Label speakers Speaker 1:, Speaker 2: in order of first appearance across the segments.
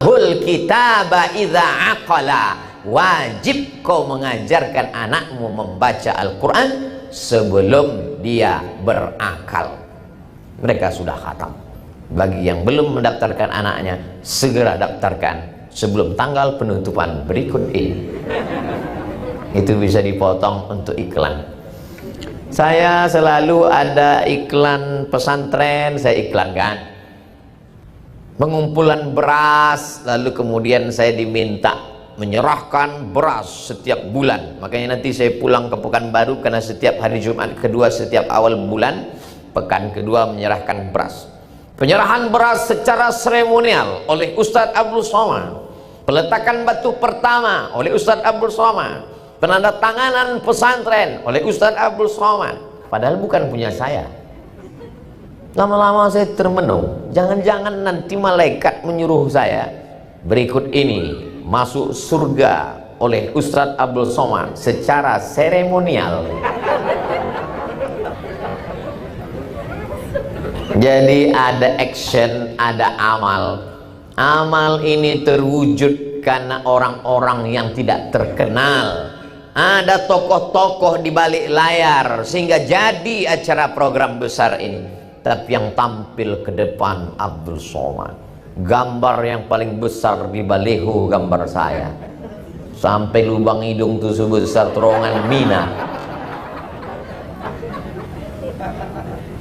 Speaker 1: allimhul kitaba idza aqala, wajib kau mengajarkan anakmu membaca Al-Quran sebelum dia berakal. Mereka sudah khatam. Bagi yang belum mendaftarkan anaknya, segera daftarkan sebelum tanggal penutupan berikut ini. Itu bisa dipotong untuk iklan. Saya selalu ada iklan pesantren, saya iklankan pengumpulan beras, lalu kemudian saya diminta menyerahkan beras setiap bulan. Makanya nanti saya pulang ke Pekanbaru, karena setiap hari Jumat kedua setiap awal bulan, pekan kedua menyerahkan beras. Penyerahan beras secara seremonial oleh Ustadz Abdul Somad, peletakan batu pertama oleh Ustadz Abdul Somad, penandatanganan pesantren oleh Ustadz Abdul Somad, padahal bukan punya saya. Lama-lama saya termenung, jangan-jangan nanti malaikat menyuruh saya berikut ini masuk surga oleh Ustadz Abdul Somad secara seremonial. Jadi ada action, ada amal. Amal ini terwujud karena orang-orang yang tidak terkenal. Ada tokoh-tokoh di balik layar sehingga jadi acara program besar ini. Tapi yang tampil ke depan Abdul Somad. Gambar yang paling besar di baliho gambar saya. Sampai lubang hidung tuh sebesar terowongan Mina.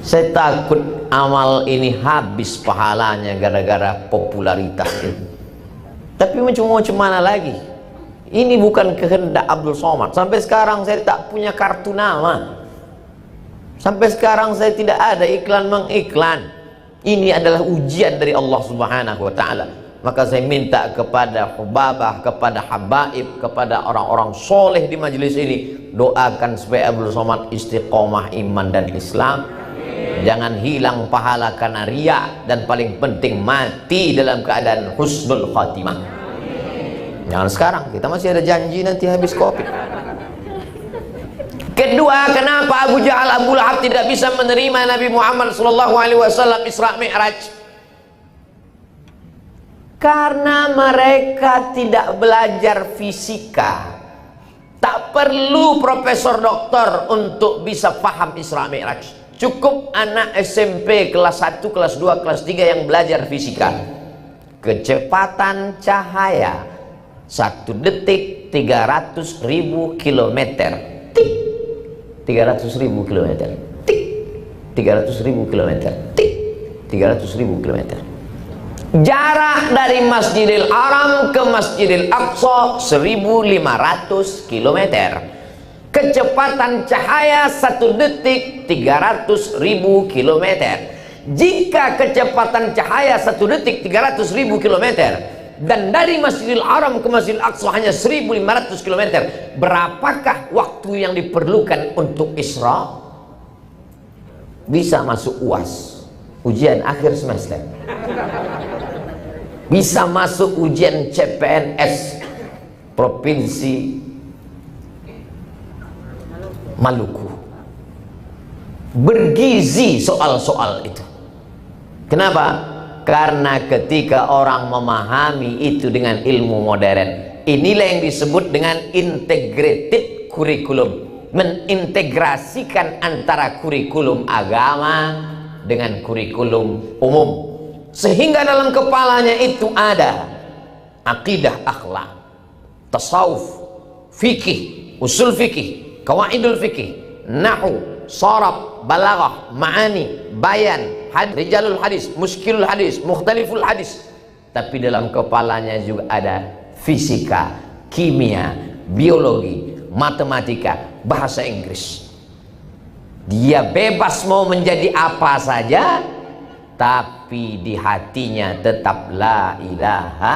Speaker 1: Saya takut amal ini habis pahalanya gara-gara popularitas ini. Tapi macam mana lagi? Ini bukan kehendak Abdul Somad. Sampai sekarang saya tak punya kartu nama. Sampai sekarang saya tidak ada iklan mengiklan. Ini adalah ujian dari Allah Subhanahu wa Ta'ala. Maka saya minta kepada hubabah, kepada habaib, kepada orang-orang soleh di majelis ini, doakan supaya Abdul Somad istiqomah iman dan Islam. Jangan hilang pahala karena riya, dan paling penting mati dalam keadaan husnul khatimah. Jangan sekarang, kita masih ada janji nanti habis Covid. Kedua, kenapa Abu Jahal, Abu Lahab tidak bisa menerima Nabi Muhammad SAW Isra Mi'raj? Karena mereka tidak belajar fisika. Tak perlu profesor doktor untuk bisa paham Isra Mi'raj. Cukup anak SMP kelas 1, kelas 2, kelas 3 yang belajar fisika. Kecepatan cahaya 1 detik 300.000 km. Tik. 300.000 km. Tik. 300.000 km. Tik. 300.000 km. Jarak dari Masjidil Haram ke Masjidil Aqsa 1.500 km. Kecepatan cahaya 1 detik 300.000 km. Jika kecepatan cahaya 1 detik 300.000 km dan dari Masjidil Haram ke Masjidil Aqsa hanya 1.500 km, berapakah waktu yang diperlukan untuk Isra? Bisa masuk UAS, ujian akhir semester. Bisa masuk ujian CPNS Provinsi Maluku. Bergizi soal-soal itu. Kenapa? Karena ketika orang memahami itu dengan ilmu modern, inilah yang disebut dengan integrated curriculum. Mengintegrasikan antara kurikulum agama dengan kurikulum umum, sehingga dalam kepalanya itu ada akidah, akhlak, tasawuf, fikih, usul fikih, kawaidul fikih, nahu, saraf, balaghah, ma'ani, bayan, rijalul hadis, muskilul hadis, mukhtaliful hadis. Tapi dalam kepalanya juga ada fisika, kimia, biologi, matematika, bahasa Inggris. Dia bebas mau menjadi apa saja, tapi di hatinya tetap la ilaha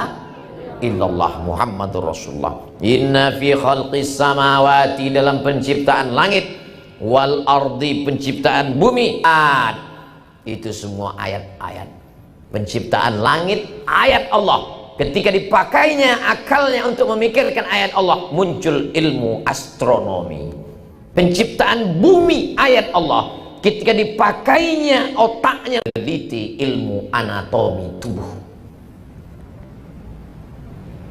Speaker 1: illallah Muhammadur Rasulullah. Inna fi khalqis samawati, dalam penciptaan langit, wal ardi, penciptaan bumi, itu semua ayat-ayat. Penciptaan langit, ayat Allah. Ketika dipakainya akalnya untuk memikirkan ayat Allah, muncul ilmu astronomi. Penciptaan bumi, ayat Allah. Ketika dipakainya otaknya, teliti ilmu anatomi tubuh.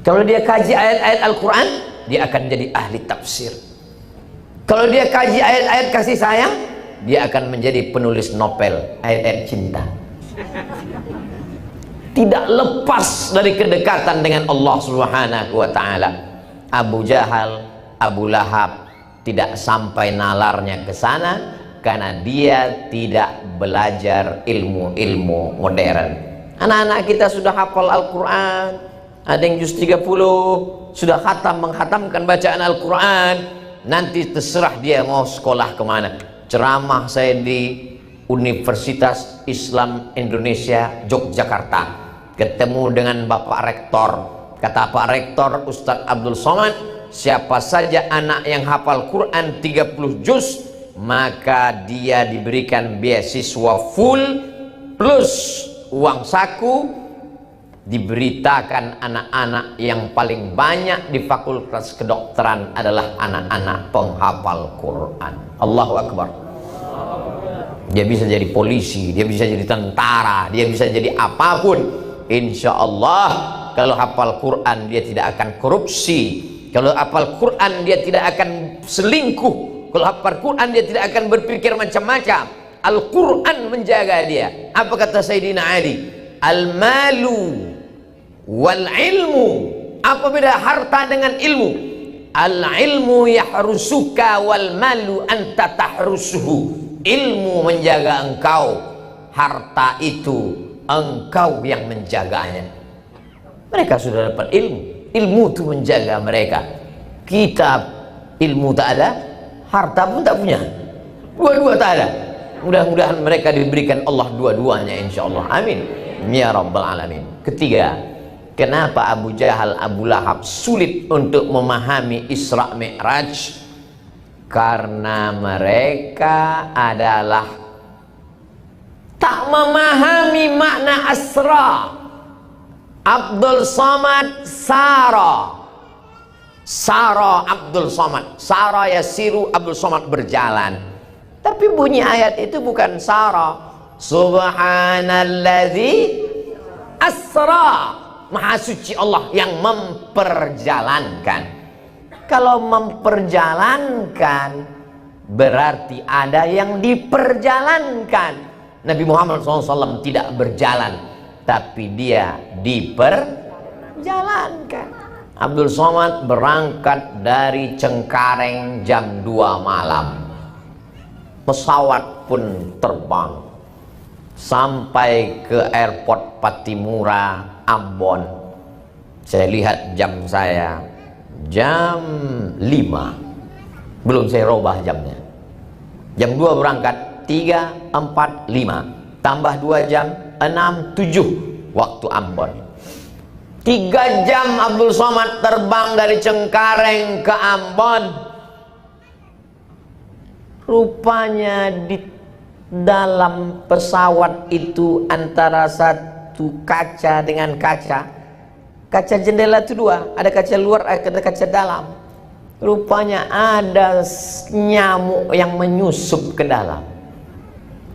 Speaker 1: Kalau dia kaji ayat-ayat Al-Quran, dia akan jadi ahli tafsir. Kalau dia kaji ayat-ayat kasih sayang, dia akan menjadi penulis novel ayat-ayat cinta. Tidak lepas dari kedekatan dengan Allah Subhanahu wa ta'ala. Abu Jahal, Abu Lahab tidak sampai nalarnya ke sana karena dia tidak belajar ilmu-ilmu modern. Anak-anak kita sudah hafal Al-Quran, ada yang juz 30, sudah menghatamkan bacaan Al-Quran. Nanti terserah dia mau sekolah kemana. Ceramah saya di Universitas Islam Indonesia Yogyakarta, ketemu dengan Bapak Rektor. Kata Pak Rektor, Ustadz Abdul Somad, siapa saja anak yang hafal Quran 30 juz, maka dia diberikan beasiswa full plus uang saku. Diberitakan anak-anak yang paling banyak di fakultas kedokteran adalah anak-anak penghafal Quran. Allahu Akbar. Dia bisa jadi polisi, dia bisa jadi tentara, dia bisa jadi apapun. Insya Allah kalau hafal Quran dia tidak akan korupsi. Kalau hafal Quran dia tidak akan selingkuh. Kalau hafal Quran dia tidak akan berpikir macam-macam. Al-Quran menjaga dia. Apa kata Sayyidina Ali? Al-malu wal ilmu. Apa beda harta dengan ilmu? Al-ilmu yahrusuka wal malu anta tahrusuhu. Ilmu menjaga engkau, harta itu engkau yang menjaganya. Mereka sudah dapat ilmu, ilmu itu menjaga mereka. Kita ilmu tak ada, harta pun tak punya, dua-dua tak ada. Mudah-mudahan mereka diberikan Allah dua-duanya, insya Allah, amin ya rabbal alamin. Ketiga, kenapa Abu Jahal, Abu Lahab sulit untuk memahami Isra Mi'raj? Karena mereka adalah tak memahami makna asra. Abdul Somad Sara, Abdul Somad, Sara yasiru, Abdul Somad berjalan. Tapi bunyi ayat itu bukan Sara. Subhanalladzi asra, Maha suci Allah yang memperjalankan. Kalau memperjalankan berarti ada yang diperjalankan. Nabi Muhammad SAW tidak berjalan, tapi dia diperjalankan. Abdul Somad berangkat dari Cengkareng jam 2 malam. Pesawat pun terbang sampai ke airport Patimura, Ambon. Saya lihat jam saya, jam 5, belum saya robah jamnya. Jam 2 berangkat, 3, 4, 5, tambah 2 jam, 6, 7 waktu Ambon. 3 jam Abdul Somad terbang dari Cengkareng ke Ambon. Rupanya di dalam pesawat itu antara satu kaca dengan kaca jendela itu 2, ada kaca luar, ada kaca dalam. Rupanya ada nyamuk yang menyusup ke dalam.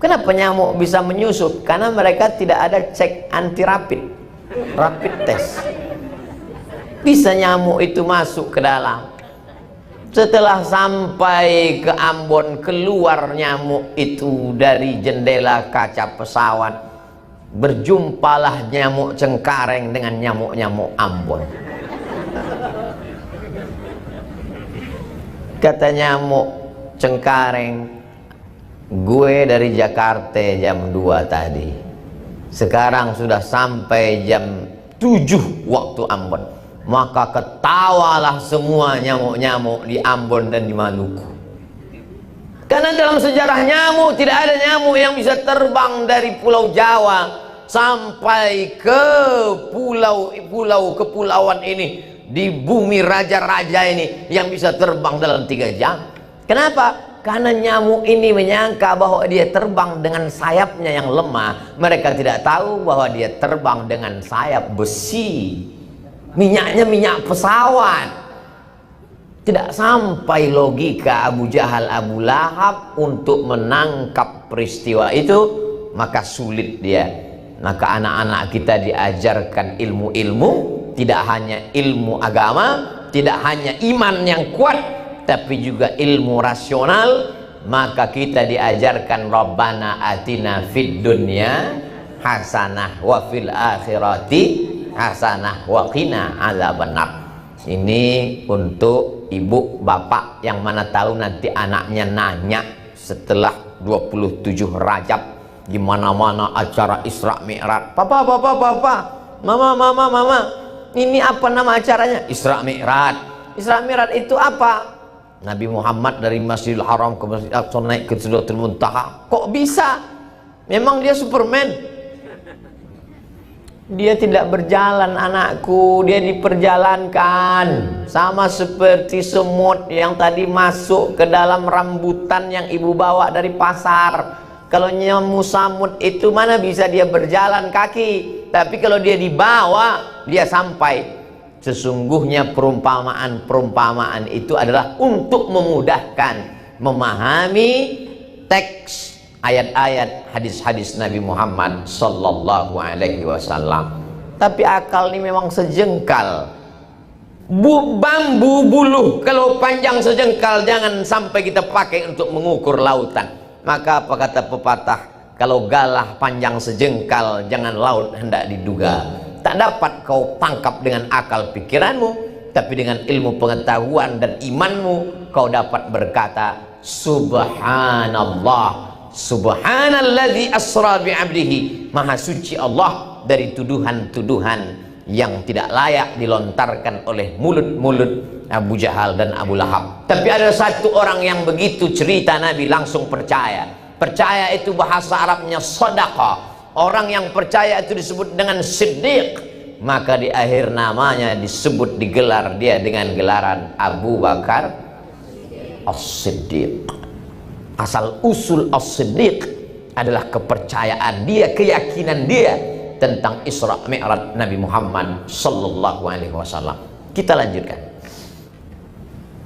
Speaker 1: Kenapa nyamuk bisa menyusup? Karena mereka tidak ada cek anti rapid test. Bisa nyamuk itu masuk ke dalam. Setelah sampai ke Ambon, keluar nyamuk itu dari jendela kaca pesawat. Berjumpalah nyamuk Cengkareng dengan nyamuk-nyamuk Ambon. Kata nyamuk Cengkareng, gue dari Jakarta jam 2 tadi, sekarang sudah sampai jam 7 waktu Ambon. Maka ketawalah semua nyamuk-nyamuk di Ambon dan di Maluku. Karena dalam sejarah nyamuk tidak ada nyamuk yang bisa terbang dari Pulau Jawa sampai ke pulau-pulau kepulauan ini, di bumi raja-raja ini, yang bisa terbang dalam 3 jam. Kenapa? Karena nyamuk ini menyangka bahwa dia terbang dengan sayapnya yang lemah. Mereka tidak tahu bahwa dia terbang dengan sayap besi. Minyaknya minyak pesawat. Tidak sampai logika Abu Jahal, Abu Lahab untuk menangkap peristiwa itu, maka sulit dia. Maka anak-anak kita diajarkan ilmu-ilmu tidak hanya ilmu agama, tidak hanya iman yang kuat, tapi juga ilmu rasional. Maka kita diajarkan Rabbana atina fid dunya hasanah wa fil akhirati hasanah wa qina adzabannar. Ini untuk ibu bapak yang mana tahu nanti anaknya nanya setelah 27 Rajab di mana-mana acara Isra Mi'raj. Papa, mama, ini apa nama acaranya? Isra Mi'raj. Isra Mi'raj itu apa? Nabi Muhammad dari Masjidil Haram ke Masjidil Aqsa naik ke Sidratul Muntaha. Kok bisa? Memang dia Superman? Dia tidak berjalan, anakku, dia diperjalankan. Sama seperti semut yang tadi masuk ke dalam rambutan yang ibu bawa dari pasar. Kalau nyamuk samut itu mana bisa dia berjalan kaki, tapi kalau dia dibawa dia sampai. Sesungguhnya perumpamaan itu adalah untuk memudahkan memahami teks ayat-ayat hadis-hadis Nabi Muhammad sallallahu alaihi wasallam. Tapi akal ini memang sejengkal. Bambu buluh kalau panjang sejengkal jangan sampai kita pakai untuk mengukur lautan. Maka apa kata pepatah, kalau galah panjang sejengkal jangan laut hendak diduga. Tak dapat kau tangkap dengan akal pikiranmu, tapi dengan ilmu pengetahuan dan imanmu kau dapat berkata subhanallah. Subhanalladzi asra bi'abdihi, maha suci Allah dari tuduhan-tuduhan yang tidak layak dilontarkan oleh mulut-mulut Abu Jahal dan Abu Lahab. Tapi ada satu orang yang begitu cerita Nabi langsung percaya. Percaya itu bahasa Arabnya shadaqah. Orang yang percaya itu disebut dengan siddiq. Maka di akhir namanya disebut, digelar dia dengan gelaran Abu Bakar As-Siddiq. Asal usul As-Siddiq adalah kepercayaan dia, keyakinan dia tentang Isra Mi'raj Nabi Muhammad sallallahu alaihi wasallam. Kita lanjutkan.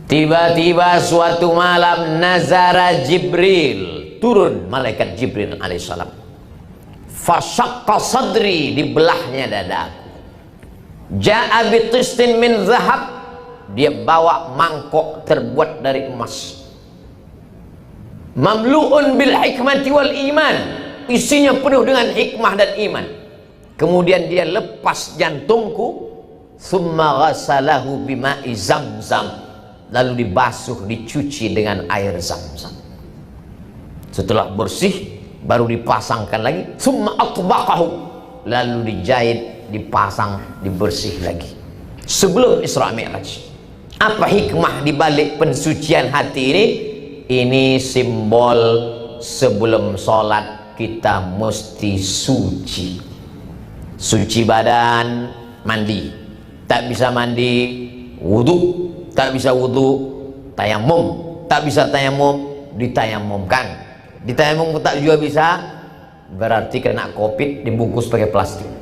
Speaker 1: Tiba-tiba suatu malam nazara Jibril, turun malaikat Jibril alaihissalam. Fasyaqqa sadri, dibelahnya dadaku. Ja'a bitistin min zahab, dia bawa mangkok terbuat dari emas. Mamlu'un bil hikmati wal iman, isinya penuh dengan hikmah dan iman. Kemudian dia lepas jantungku, summa ghasalahu bima'i zamzam, lalu dibasuh, dicuci dengan air zam-zam. Setelah bersih baru dipasangkan lagi, summa atbaqahu, lalu dijahit, dipasang, dibersih lagi. Sebelum Isra Mi'raj. Apa hikmah di balik pensucian hati ini? Ini simbol sebelum sholat kita mesti suci. Suci badan, mandi. Tak bisa mandi, wudhu. Tak bisa wudhu, tayamum. Tak bisa tayamum, ditayamumkan. Ditayamum tak juga bisa, berarti kena COVID, dibungkus pakai plastik.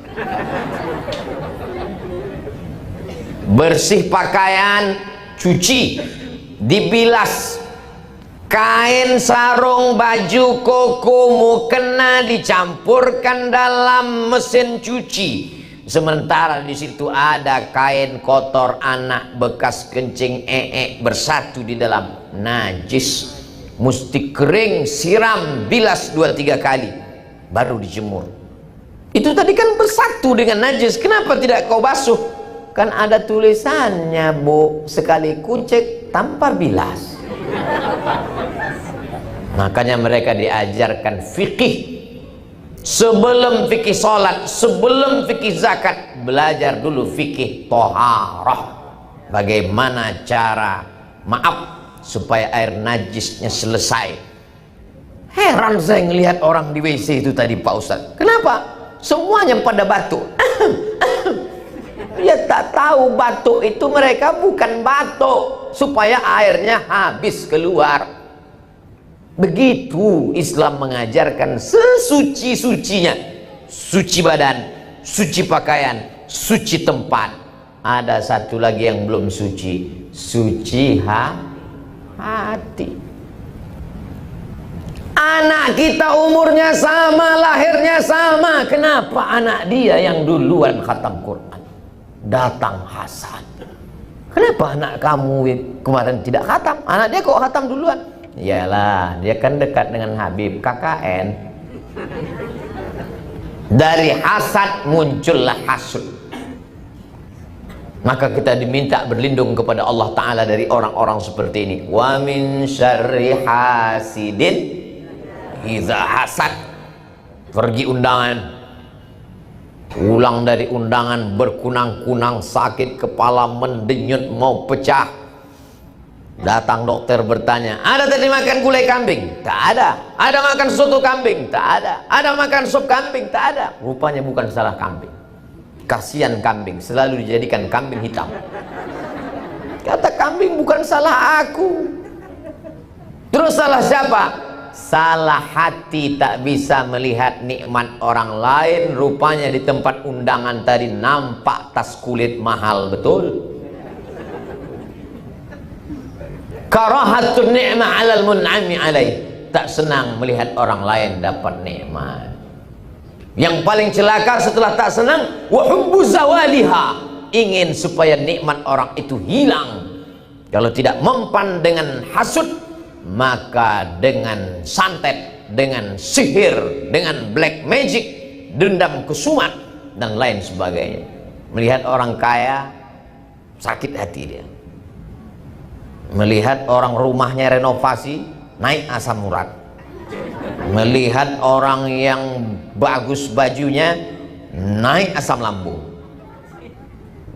Speaker 1: Bersih pakaian, cuci, dibilas. Kain, sarung, baju koko, mukena dicampurkan dalam mesin cuci. Sementara di situ ada kain kotor anak bekas kencing bersatu di dalam, najis. Mesti kering, siram, bilas 2-3 kali baru dijemur. Itu tadi kan bersatu dengan najis, kenapa tidak kau basuh? Kan ada tulisannya, Bu, sekali kucek tanpa bilas. Makanya mereka diajarkan fikih. Sebelum fikih sholat, sebelum fikih zakat, belajar dulu fikih toharah. Bagaimana cara supaya air najisnya selesai. Heran saya ngelihat orang di WC itu tadi, Pak Ustadz. Kenapa? Semuanya pada batuk. Dia tak tahu batuk itu mereka bukan batuk supaya airnya habis keluar. Begitu Islam mengajarkan sesuci-sucinya. Suci badan, suci pakaian, suci tempat. Ada satu lagi yang belum suci. Suci hati. Anak kita umurnya sama, lahirnya sama. Kenapa anak dia yang duluan khatam Quran? datang hasad. Kenapa anak kamu kemarin tidak khatam? Anak dia kok khatam duluan? Iyalah, dia kan dekat dengan Habib, KKN. Dari hasad muncullah hasud. Maka kita diminta berlindung kepada Allah Ta'ala dari orang-orang seperti ini. Wa min syarri hasidin idza hasad. Pergi undangan, pulang dari undangan berkunang-kunang, sakit kepala, mendenyut, mau pecah. Datang dokter bertanya, ada tadi makan gulai kambing? Tak ada. Ada makan soto kambing? Tak ada. Ada makan sop kambing? Tak ada. Rupanya bukan salah kambing. Kasihan kambing, selalu dijadikan kambing hitam. Kata kambing, bukan salah aku. Terus salah siapa? Salah hati, tak bisa melihat nikmat orang lain. Rupanya di tempat undangan tadi nampak tas kulit mahal betul. Karahatun ni'mah 'alal mun'ami 'alaih. Tak senang melihat orang lain dapat nikmat. Yang paling celaka setelah tak senang, wa hubbu zawaliha, ingin supaya nikmat orang itu hilang. Kalau tidak mempan dengan hasud, maka dengan santet, dengan sihir, dengan black magic, dendam kesumat dan lain sebagainya. Melihat orang kaya, sakit hati dia. Melihat orang rumahnya renovasi, naik asam urat. Melihat orang yang bagus bajunya, naik asam lambung.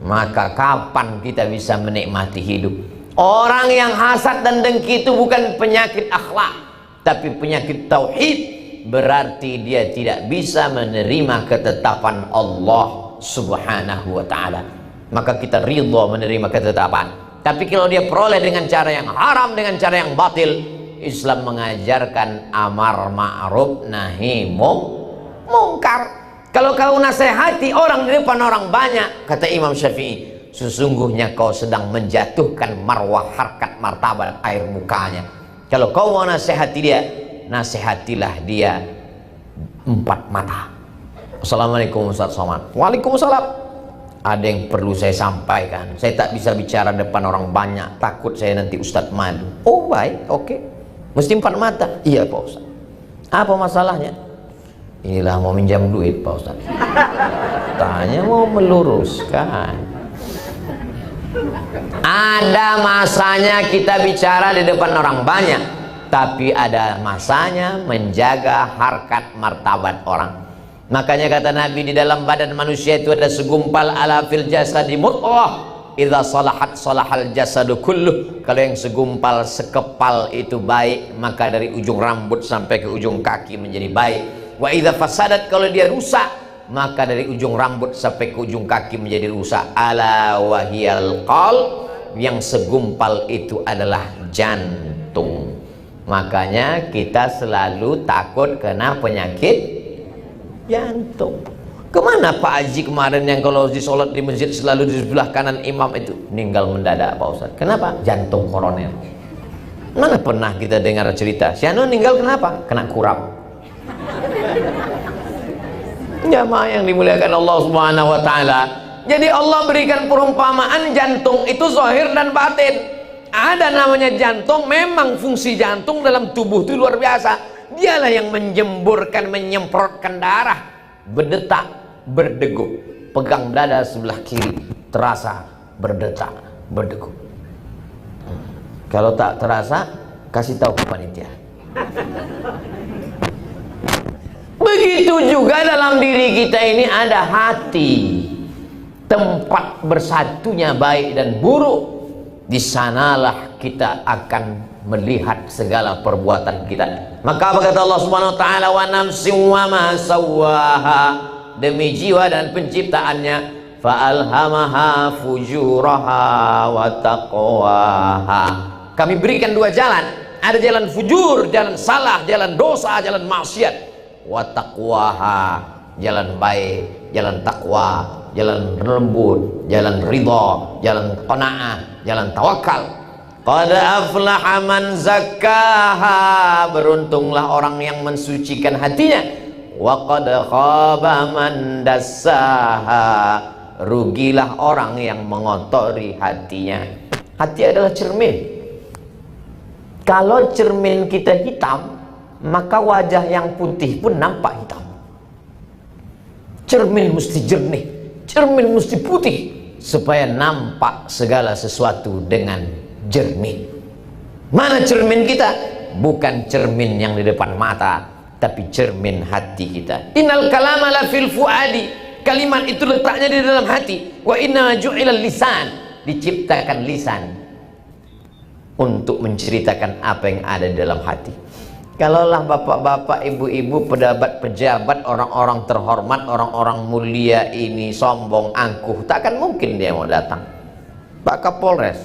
Speaker 1: Maka kapan kita bisa menikmati hidup? Orang yang hasad dan dengki itu bukan penyakit akhlak, tapi penyakit tauhid. Berarti dia tidak bisa menerima ketetapan Allah Subhanahu wa ta'ala. Maka kita ridha menerima ketetapan. Tapi kalau dia peroleh dengan cara yang haram, dengan cara yang batil, Islam mengajarkan amar ma'ruf nahi mungkar. Kalau kau nasihati orang di depan orang banyak, kata Imam Syafi'i, sesungguhnya kau sedang menjatuhkan marwah, harkat, martabat, air mukanya. Kalau kau mau nasihati dia, nasihatilah dia empat mata. Assalamualaikum Ustaz Somad. Waalaikumsalam. Ada yang perlu saya sampaikan. Saya tak bisa bicara depan orang banyak, takut saya nanti Ustadz malu. Oh baik, oke. Mesti empat mata? Iya Pak Ustadz. Apa masalahnya? Inilah mau minjam duit Pak Ustadz. Tanya mau meluruskan. Ada masanya kita bicara di depan orang banyak, tapi ada masanya menjaga harkat martabat orang. Makanya kata Nabi, di dalam badan manusia itu ada segumpal, ala fil jasadi mudghah, idza salahat salahal jasadu kulluh. Kalau yang segumpal, sekepal itu baik, maka dari ujung rambut sampai ke ujung kaki menjadi baik. Wa idza fasadat, kalau dia rusak, maka dari ujung rambut sampai ke ujung kaki menjadi rusak. Ala wahiyal qalb, yang segumpal itu adalah jantung. Makanya kita selalu takut kena penyakit jantung. Kemana Pak Haji kemarin yang kalau di sholat di masjid selalu di sebelah kanan imam itu meninggal mendadak Pak Ustadz? Kenapa? Jantung koroner. Mana pernah kita dengar cerita si anu meninggal kenapa? Kena kurap. Jamaah yang dimuliakan Allah Subhanahu wa ta'ala. Jadi Allah berikan perumpamaan jantung itu zahir dan batin. Ada namanya jantung, memang fungsi jantung dalam tubuh itu luar biasa. Dialah yang menjemburkan, menyemprotkan darah, berdetak, berdegup. Pegang dada sebelah kiri, terasa berdetak, berdegup. Kalau tak terasa, kasih tahu ke panitia. Begitu juga dalam diri kita ini ada hati, tempat bersatunya baik dan buruk. Di sanalah kita akan melihat segala perbuatan kita. Maka apa kata Allah Subhanahu wa taala, wa nafsin wa ma sawwaha, demi jiwa dan penciptaannya, fa alhamaha fujuraha wa taqwaha. Kami berikan dua jalan, ada jalan fujur, jalan salah, jalan dosa, jalan maksiat. Wa taqwaha, jalan baik, jalan takwa, jalan lembut, jalan ridha, jalan qanaah, jalan tawakal. Qad aflaha man zakkaha, beruntunglah orang yang mensucikan hatinya. Wa qad khaba man dassaha, rugilah orang yang mengotori hatinya. Hati adalah cermin. Kalau cermin kita hitam, maka wajah yang putih pun nampak hitam. Cermin mesti jernih, cermin mesti putih, supaya nampak segala sesuatu dengan jernih. Mana cermin kita? Bukan cermin yang di depan mata, tapi cermin hati kita. Innal kalama la fil fuadi. Kalimat itu letaknya di dalam hati. Wa inna ju'ilal lisan. Diciptakan lisan untuk menceritakan apa yang ada di dalam hati. Kalaulah bapak-bapak, ibu-ibu, pejabat, pejabat, orang-orang terhormat, orang-orang mulia ini sombong, angkuh, takkan mungkin dia mau datang. Pak Kapolres,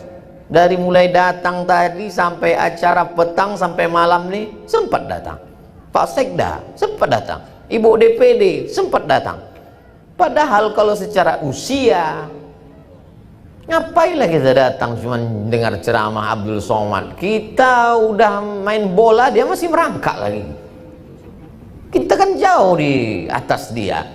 Speaker 1: dari mulai datang tadi sampai acara petang sampai malam nih sempat datang. Pak Sekda sempat datang. Ibu DPD sempat datang. Padahal kalau secara usia, ngapainlah kita datang cuma dengar ceramah Abdul Somad? Kita udah main bola, dia masih merangkak lagi. Kita kan jauh di atas dia.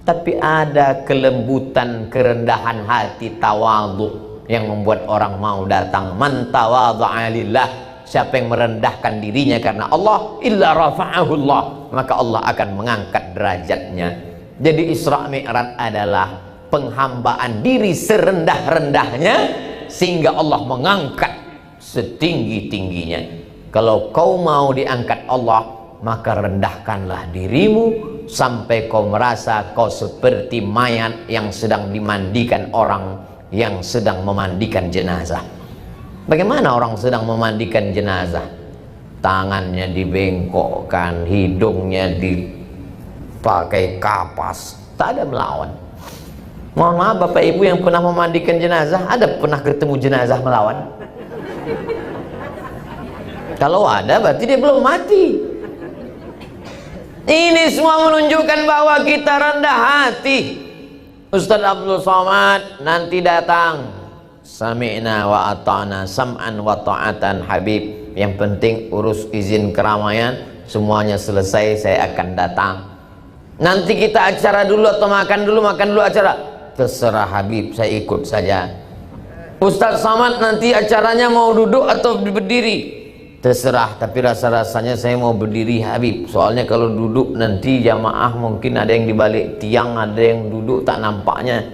Speaker 1: Tapi ada kelembutan, kerendahan hati, tawadhu yang membuat orang mau datang. Man tawadha'a lillah, siapa yang merendahkan dirinya karena Allah, illa rafa'ahu Allah, maka Allah akan mengangkat derajatnya. Jadi Isra Mi'raj adalah penghambaan diri serendah-rendahnya sehingga Allah mengangkat setinggi-tingginya. Kalau kau mau diangkat Allah, maka rendahkanlah dirimu sampai kau merasa kau seperti mayat yang sedang dimandikan orang yang sedang memandikan jenazah. Bagaimana orang sedang memandikan jenazah? Tangannya dibengkokkan, hidungnya dipakai kapas, tak ada melawan. Mohon maaf Bapak Ibu yang pernah memandikan jenazah, ada pernah ketemu jenazah melawan? Kalau ada berarti dia belum mati. Ini semua menunjukkan bahwa kita rendah hati. Ustaz Abdul Somad nanti datang. Sami'na wa ata'na, sam'an wa ta'atan Habib. Yang penting urus izin keramaian, semuanya selesai saya akan datang. Nanti kita acara dulu atau makan dulu acara. Terserah Habib, saya ikut saja. Ustaz Somad nanti acaranya mau duduk atau berdiri? Terserah, tapi rasa-rasanya saya mau berdiri Habib. Soalnya kalau duduk nanti jamaah mungkin ada yang dibalik tiang, ada yang duduk tak nampaknya.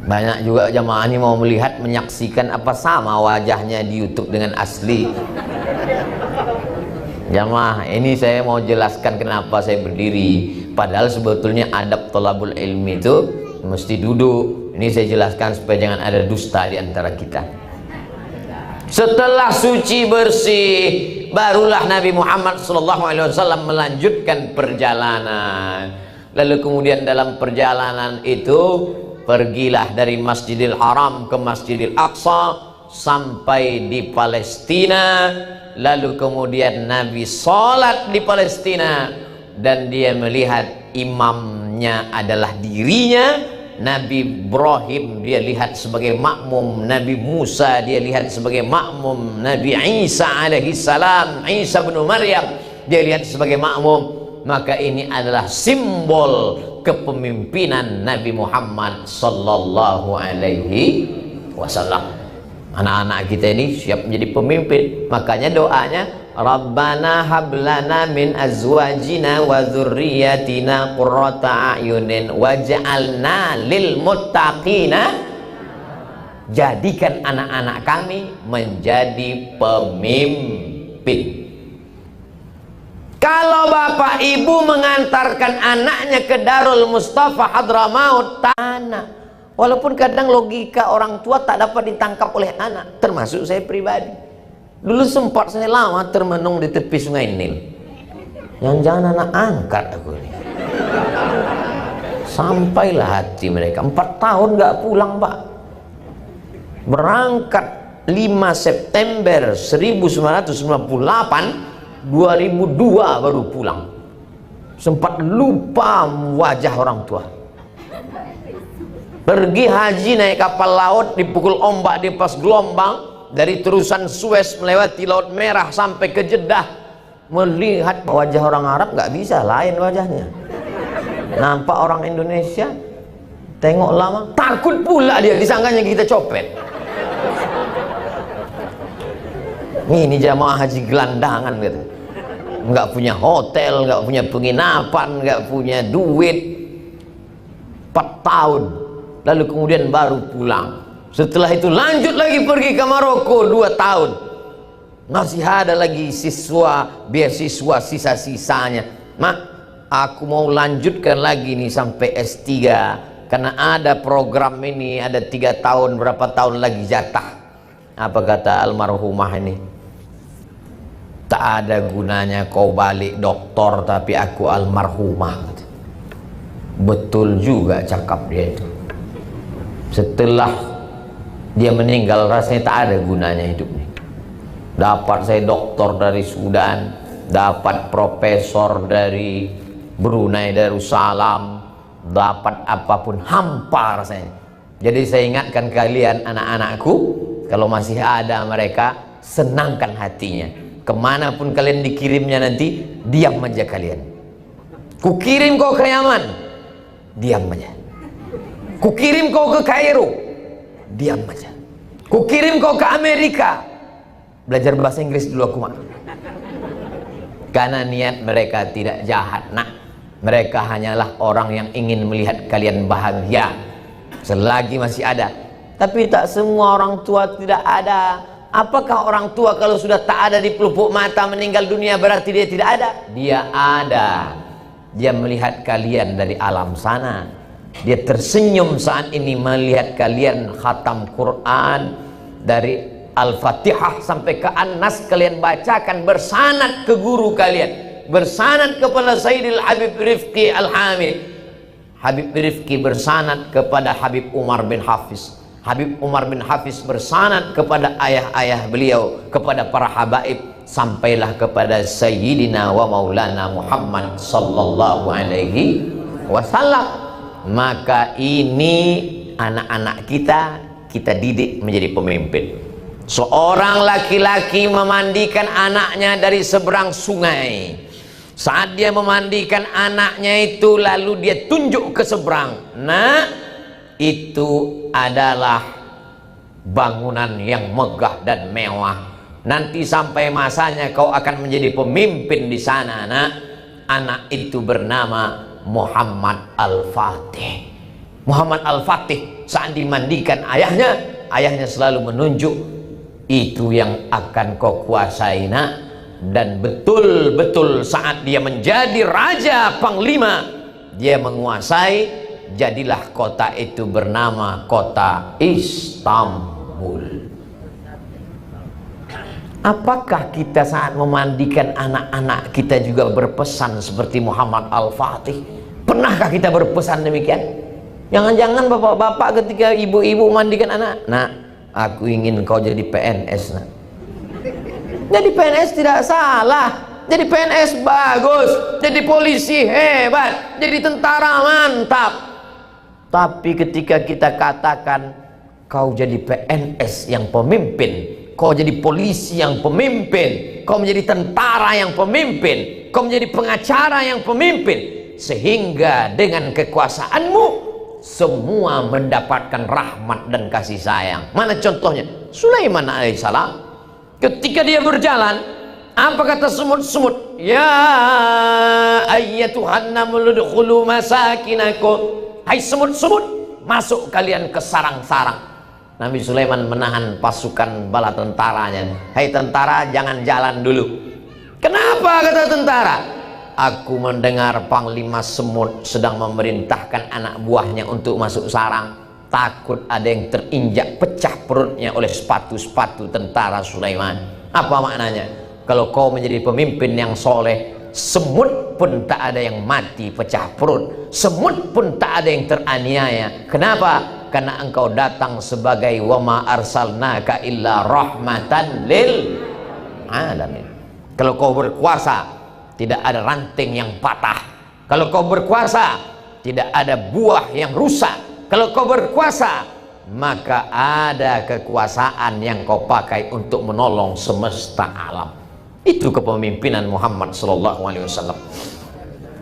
Speaker 1: Banyak juga jamaah ini mau melihat, menyaksikan apa sama wajahnya di YouTube dengan asli. Jamaah, ini saya mau jelaskan kenapa saya berdiri. Padahal sebetulnya adab thalabul ilmi itu mesti duduk. Ini saya jelaskan supaya jangan ada dusta di antara kita. Setelah suci bersih, barulah Nabi Muhammad SAW melanjutkan perjalanan. Lalu kemudian dalam perjalanan itu pergilah dari Masjidil Haram ke Masjidil Aqsa sampai di Palestina. Lalu kemudian Nabi sholat di Palestina dan dia melihat imamnya adalah dirinya. Nabi Ibrahim dia lihat sebagai makmum, Nabi Musa dia lihat sebagai makmum, Nabi Isa alaihi salam, Isa bin Maryam dia lihat sebagai makmum. Maka ini adalah simbol kepemimpinan Nabi Muhammad sallallahu alaihi wasallam. Anak-anak kita ini siap menjadi pemimpin. Makanya doanya, Rabbana hablana min azwajina wa dzurriyyatina qurrata a'yunin waj'alna lil muttaqina. Jadikan anak-anak kami menjadi pemimpin. Kalau bapak ibu mengantarkan anaknya ke Darul Mustafa Hadramaut, anak, walaupun kadang logika orang tua tak dapat ditangkap oleh anak, termasuk saya pribadi. Dulu sempat saya lama termenung di tepi sungai Nil. Jangan-jangan anak angkat aku ini. Sampailah hati mereka. 4 tahun gak pulang Pak. Berangkat 5 September 1998, 2002 baru pulang. Sempat lupa wajah orang tua. Pergi haji naik kapal laut, dipukul ombak di pas gelombang, dari terusan Suez melewati Laut Merah sampai ke Jeddah. Melihat wajah orang Arab nggak bisa, lain wajahnya. Nampak orang Indonesia, Tengok lama, takut pula dia, disangkanya kita copet. Ini jamaah haji gelandangan gitu, nggak punya hotel, nggak punya penginapan, nggak punya duit, 4 tahun, lalu kemudian baru pulang. Setelah itu lanjut lagi pergi ke Maroko 2 tahun, masih ada lagi beasiswa sisa-sisanya. Mak, aku mau lanjutkan lagi nih sampai S3, karena ada program ini, ada 3 tahun, berapa tahun lagi jatah. Apa kata almarhumah ini? Tak ada gunanya kau balik doktor tapi aku almarhumah. Betul juga cakap dia itu. Setelah dia meninggal rasanya tak ada gunanya hidup ini. Dapat saya doktor dari Sudan, dapat profesor dari Brunei Darussalam, dapat apapun hampa rasanya. Jadi saya ingatkan kalian anak-anakku, kalau masih ada mereka, senangkan hatinya. Kemanapun kalian dikirimnya nanti, diam aja kalian. Ku kirim kau ke Yaman, diam aja. Ku kirim kau ke Kairo, diam aja. Ku kirim kau ke Amerika, belajar bahasa Inggris dulu aku mak. Karena niat mereka tidak jahat nak. Mereka hanyalah orang yang ingin melihat kalian bahagia selagi masih ada. Tapi tak semua orang tua tidak ada. Apakah orang tua kalau sudah tak ada di pelupuk mata meninggal dunia berarti dia tidak ada? Dia ada. Dia melihat kalian dari alam sana. Dia tersenyum saat ini melihat kalian khatam Quran dari Al-Fatihah sampai ke An-Nas kalian bacakan bersanad ke guru kalian, bersanad kepada Sayyidil Habib Rifqi Al-Hamid. Habib Rifqi bersanad kepada Habib Umar bin Hafiz. Habib Umar bin Hafiz bersanad kepada ayah-ayah beliau, kepada para habaib, sampailah kepada Sayyidina wa Maulana Muhammad sallallahu alaihi wasallam. Maka ini anak-anak kita didik menjadi pemimpin. Seorang laki-laki memandikan anaknya dari seberang sungai. Saat dia memandikan anaknya itu lalu dia tunjuk ke seberang. Nah, itu adalah bangunan yang megah dan mewah. Nanti sampai masanya kau akan menjadi pemimpin di sana, nak. Anak itu bernama Muhammad Al-Fatih. Muhammad Al-Fatih saat dimandikan ayahnya selalu menunjuk, itu yang akan kau kuasai, nak. Dan betul-betul saat dia menjadi raja panglima, dia menguasai, jadilah kota itu bernama kota Istanbul. Apakah kita saat memandikan anak-anak kita juga berpesan seperti Muhammad Al-Fatih? Pernahkah kita berpesan demikian? Jangan-jangan bapak-bapak ketika ibu-ibu mandikan anak, nak, aku ingin kau jadi PNS, nak. Jadi PNS tidak salah, jadi PNS bagus, jadi polisi hebat, jadi tentara mantap. Tapi ketika kita katakan kau jadi PNS yang pemimpin, kau jadi polisi yang pemimpin, kau menjadi tentara yang pemimpin, kau menjadi pengacara yang pemimpin, sehingga dengan kekuasaanmu semua mendapatkan rahmat dan kasih sayang. Mana contohnya? Sulaiman alaihissalam. Ketika dia berjalan, apa kata semut-semut? Ya ayyatuhan namlu udkhulu masakinakum. Hai semut-semut, masuk kalian ke sarang-sarang. Nabi Sulaiman menahan pasukan bala tentaranya. Hai tentara, jangan jalan dulu. Kenapa kata tentara? Aku mendengar Panglima Semut sedang memerintahkan anak buahnya untuk masuk sarang. Takut ada yang terinjak pecah perutnya oleh sepatu-sepatu tentara Sulaiman. Apa maknanya? Kalau kau menjadi pemimpin yang soleh, semut pun tak ada yang mati pecah perut, semut pun tak ada yang teraniaya. Kenapa? Karena engkau datang sebagai wama arsalnaka illa rahmatan lil alamin. Kalau kau berkuasa, tidak ada ranting yang patah. Kalau kau berkuasa, tidak ada buah yang rusak. Kalau kau berkuasa, maka ada kekuasaan yang kau pakai untuk menolong semesta alam. Itu kepemimpinan Muhammad sallallahu alaihi wasallam.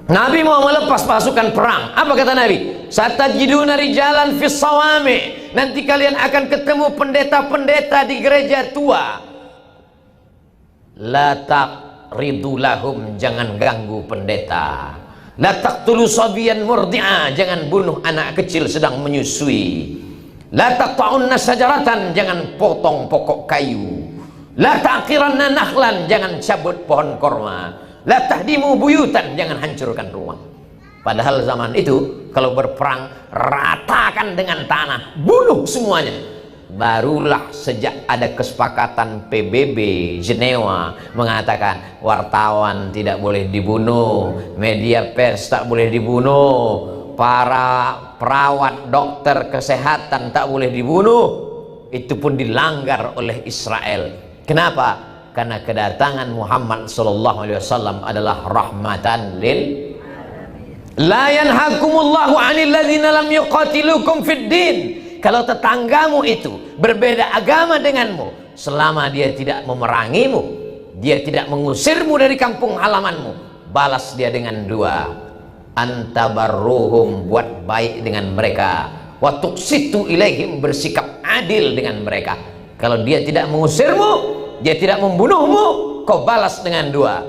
Speaker 1: Nabi mau melepas pasukan perang. Apa kata Nabi? Satajiduna rijalan fis sawami. Nanti kalian akan ketemu pendeta-pendeta di gereja tua. La taqridu lahum, jangan ganggu pendeta. La taqtulu sabiyan murdi'a, jangan bunuh anak kecil sedang menyusui. La taqta'unna sajaratan, jangan potong pokok kayu. La taqiranna nakhlan, jangan cabut pohon korma. La tahdimu buyutan, jangan hancurkan rumah. Padahal zaman itu kalau berperang ratakan dengan tanah, bunuh semuanya. Barulah sejak ada kesepakatan PBB Jenewa mengatakan wartawan tidak boleh dibunuh, media pers tak boleh dibunuh, para perawat dokter kesehatan tak boleh dibunuh. Itu pun dilanggar oleh Israel. Kenapa? Karena kedatangan Muhammad SAW adalah rahmatan lil la yanhakumullahu 'anil ladzina lam yuqatilukum fid din. Kalau tetanggamu itu berbeda agama denganmu, selama dia tidak memerangimu, dia tidak mengusirmu dari kampung halamanmu, balas dia dengan dua. Antabarruhum, buat baik dengan mereka, wa tuqsitu ilaihim, bersikap adil dengan mereka. Kalau dia tidak mengusirmu, dia tidak membunuhmu, kau balas dengan dua.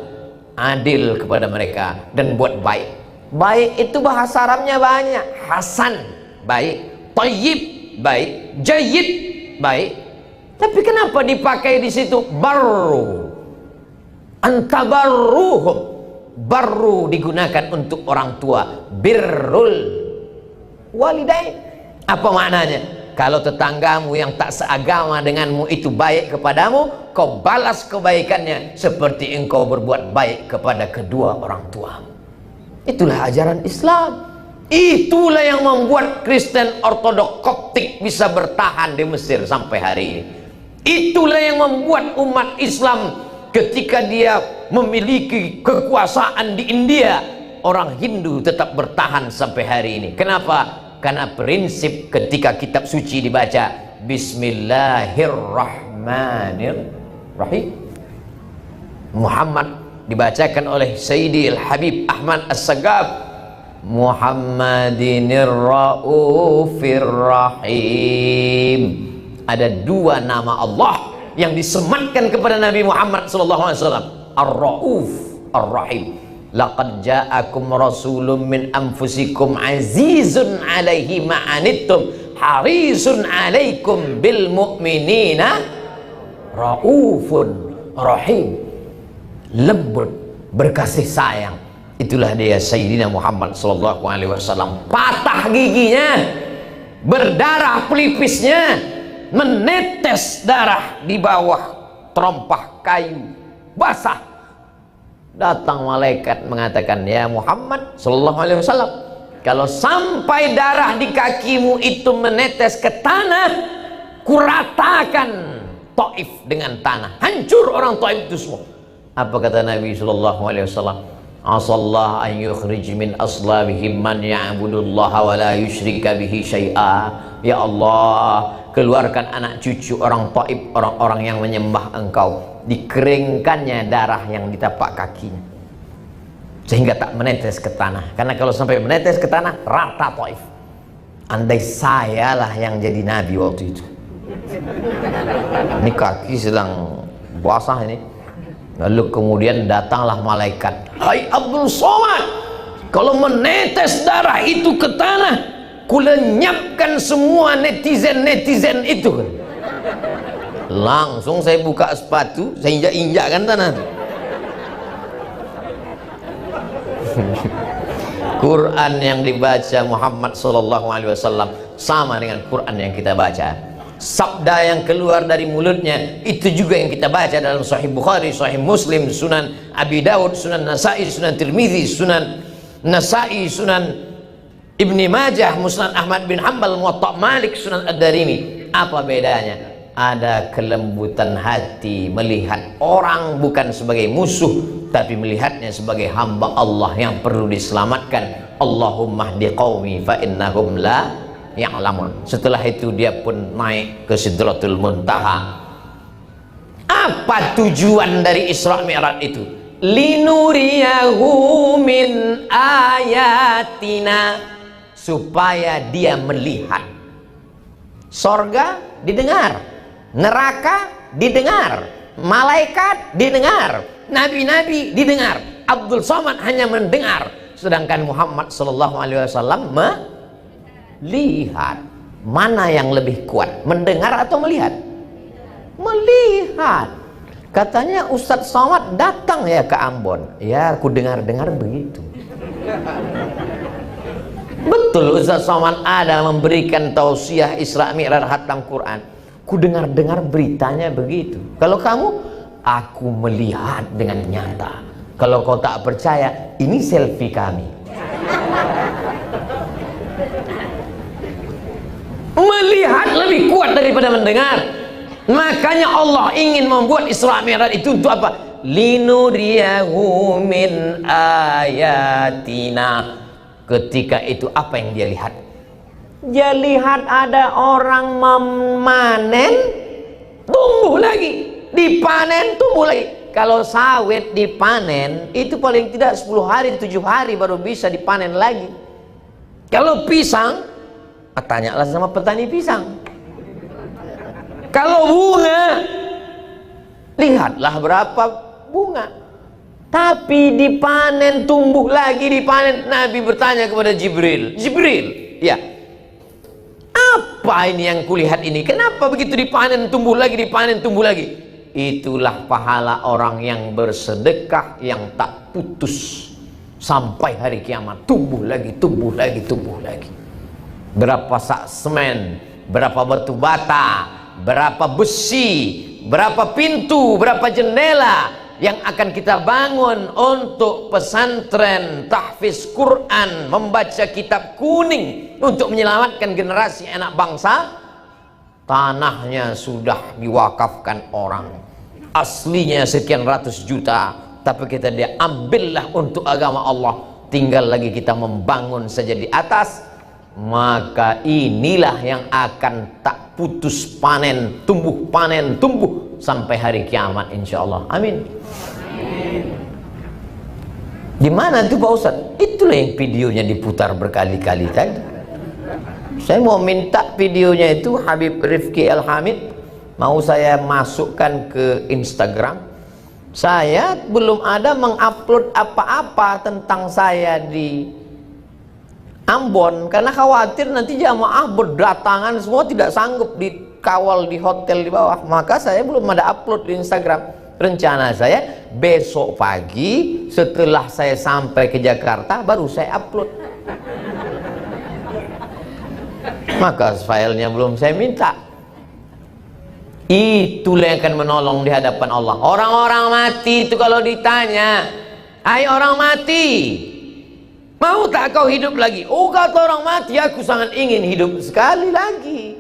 Speaker 1: Adil kepada mereka dan buat baik. Baik itu bahasa Arabnya banyak. Hasan, baik. Tayyib, baik. Jayyid, baik. Tapi kenapa dipakai di situ barru? Antabarruhum. Barru digunakan untuk orang tua. Birrul walidain. Apa maknanya? Kalau tetanggamu yang tak seagama denganmu itu baik kepadamu, kau balas kebaikannya seperti engkau berbuat baik kepada kedua orang tuamu. Itulah ajaran Islam. Itulah yang membuat Kristen Ortodok Koptik bisa bertahan di Mesir sampai hari ini. Itulah yang membuat umat Islam ketika dia memiliki kekuasaan di India, orang Hindu tetap bertahan sampai hari ini. Kenapa? Karena prinsip ketika kitab suci dibaca Bismillahirrahmanirrahim, Muhammad dibacakan oleh Sayyidi Al-Habib Ahmad As-Sagab, Muhammadinir Raufir Rahim. Ada dua nama Allah yang disematkan kepada Nabi Muhammad SAW, Ar-Rauf, Ar-Rahim. Laqad ja'akum rasulun min anfusikum azizun alaihi ma'anittum harisun alaikum bil mu'minina raufun rahim. Lembut, berkasih sayang. Itulah dia Sayyidina Muhammad SAW. Patah giginya, berdarah pelipisnya, menetes darah di bawah terompah kayu basah. Datang malaikat mengatakan, ya Muhammad SAW, kalau sampai darah di kakimu itu menetes ke tanah, kuratakan Taif dengan tanah, hancur orang Taif itu semua. Apa kata Nabi SAW? Asallah an yukhrij min aslabihim man ya'budullaha wa la yushrika bihi syai'a. Ya Allah, keluarkan anak cucu orang Taif, orang-orang yang menyembah engkau, dikeringkannya darah yang di tapak kakinya sehingga tak menetes ke tanah. Karena kalau sampai menetes ke tanah, rata Taif. Andai sayalah yang jadi nabi waktu itu. Ini kaki sedang basah ini. Lalu kemudian datanglah malaikat, hai Abdul Somad, kalau menetes darah itu ke tanah, kulenyapkan semua netizen-netizen itu. Langsung saya buka sepatu, saya injak-injakkan tanah. Quran yang dibaca Muhammad SAW sama dengan Quran yang kita baca. Sabda yang keluar dari mulutnya itu juga yang kita baca dalam Sahih Bukhari, Sahih Muslim, Sunan Abi Daud, Sunan Nasai, Sunan Tirmidzi, Sunan Nasai, Sunan Ibni Majah, Musnad Ahmad bin Hanbal, Muwatta Malik, Sunan Ad-Darimi. Apa bedanya? Ada kelembutan hati melihat orang bukan sebagai musuh, tapi melihatnya sebagai hamba Allah yang perlu diselamatkan. Allahumma hdi qaumi fa innahum la ya'lamun. Setelah itu dia pun naik ke Sidratul Muntaha. Apa tujuan dari Isra Mi'raj itu? linuriyahu min ayatina, supaya dia melihat. Sorga didengar, neraka didengar, malaikat didengar, nabi-nabi didengar. Abdul Somad hanya mendengar, sedangkan Muhammad sallallahu alaihi wasallam melihat. Mana yang lebih kuat, mendengar atau melihat? Melihat. Katanya Ustadz Somad datang ya ke Ambon. Ya, aku dengar-dengar begitu. Betul, Ustadz Somad ada memberikan tausiah Isra Mi'raj khatam Quran. Ku dengar-dengar beritanya begitu. Kalau kamu, aku melihat dengan nyata. Kalau kau tak percaya, ini selfie kami. Melihat lebih kuat daripada mendengar. Makanya Allah ingin membuat Isra Mi'raj itu untuk apa? Linuriyahu min ayatina. Ketika itu apa yang dia lihat? Dia lihat ada orang memanen, tumbuh lagi, dipanen, tumbuh lagi. Kalau sawit dipanen itu paling tidak 10 hari 7 hari baru bisa dipanen lagi. Kalau pisang, tanyalah sama petani pisang. Kalau bunga, lihatlah berapa bunga. Tapi dipanen, tumbuh lagi, dipanen. Nabi bertanya kepada Jibril, Jibril, ya, apa ini yang kulihat ini? Kenapa begitu dipanen, tumbuh lagi, dipanen, tumbuh lagi? Itulah pahala orang yang bersedekah yang tak putus sampai hari kiamat. Tumbuh lagi, tumbuh lagi, tumbuh lagi. Berapa sak semen, berapa batu bata, berapa besi, berapa pintu, berapa jendela yang akan kita bangun untuk pesantren tahfiz Quran, membaca kitab kuning untuk menyelamatkan generasi anak bangsa. Tanahnya sudah diwakafkan orang, aslinya sekian ratus juta, tapi kita dia ambillah untuk agama Allah. Tinggal lagi kita membangun saja di atas. Maka inilah yang akan tak putus panen, tumbuh panen, tumbuh sampai hari kiamat insyaallah. Amin. Di mana tuh Pak Ustadz? Itulah yang videonya diputar berkali-kali tadi. Saya mau minta videonya itu Habib Rifki Al-Hamid, mau saya masukkan ke Instagram. Saya belum ada mengupload apa-apa tentang saya di Ambon, karena khawatir nanti jamaah berdatangan semua tidak sanggup dikawal di hotel di bawah. Maka saya belum ada upload di Instagram. Rencana saya besok pagi setelah saya sampai ke Jakarta baru saya upload. Maka filenya belum saya minta. Itulah yang akan menolong di hadapan Allah. Orang-orang mati itu kalau ditanya, hai orang mati, mau tak kau hidup lagi? Oh, kata orang mati, aku sangat ingin hidup sekali lagi.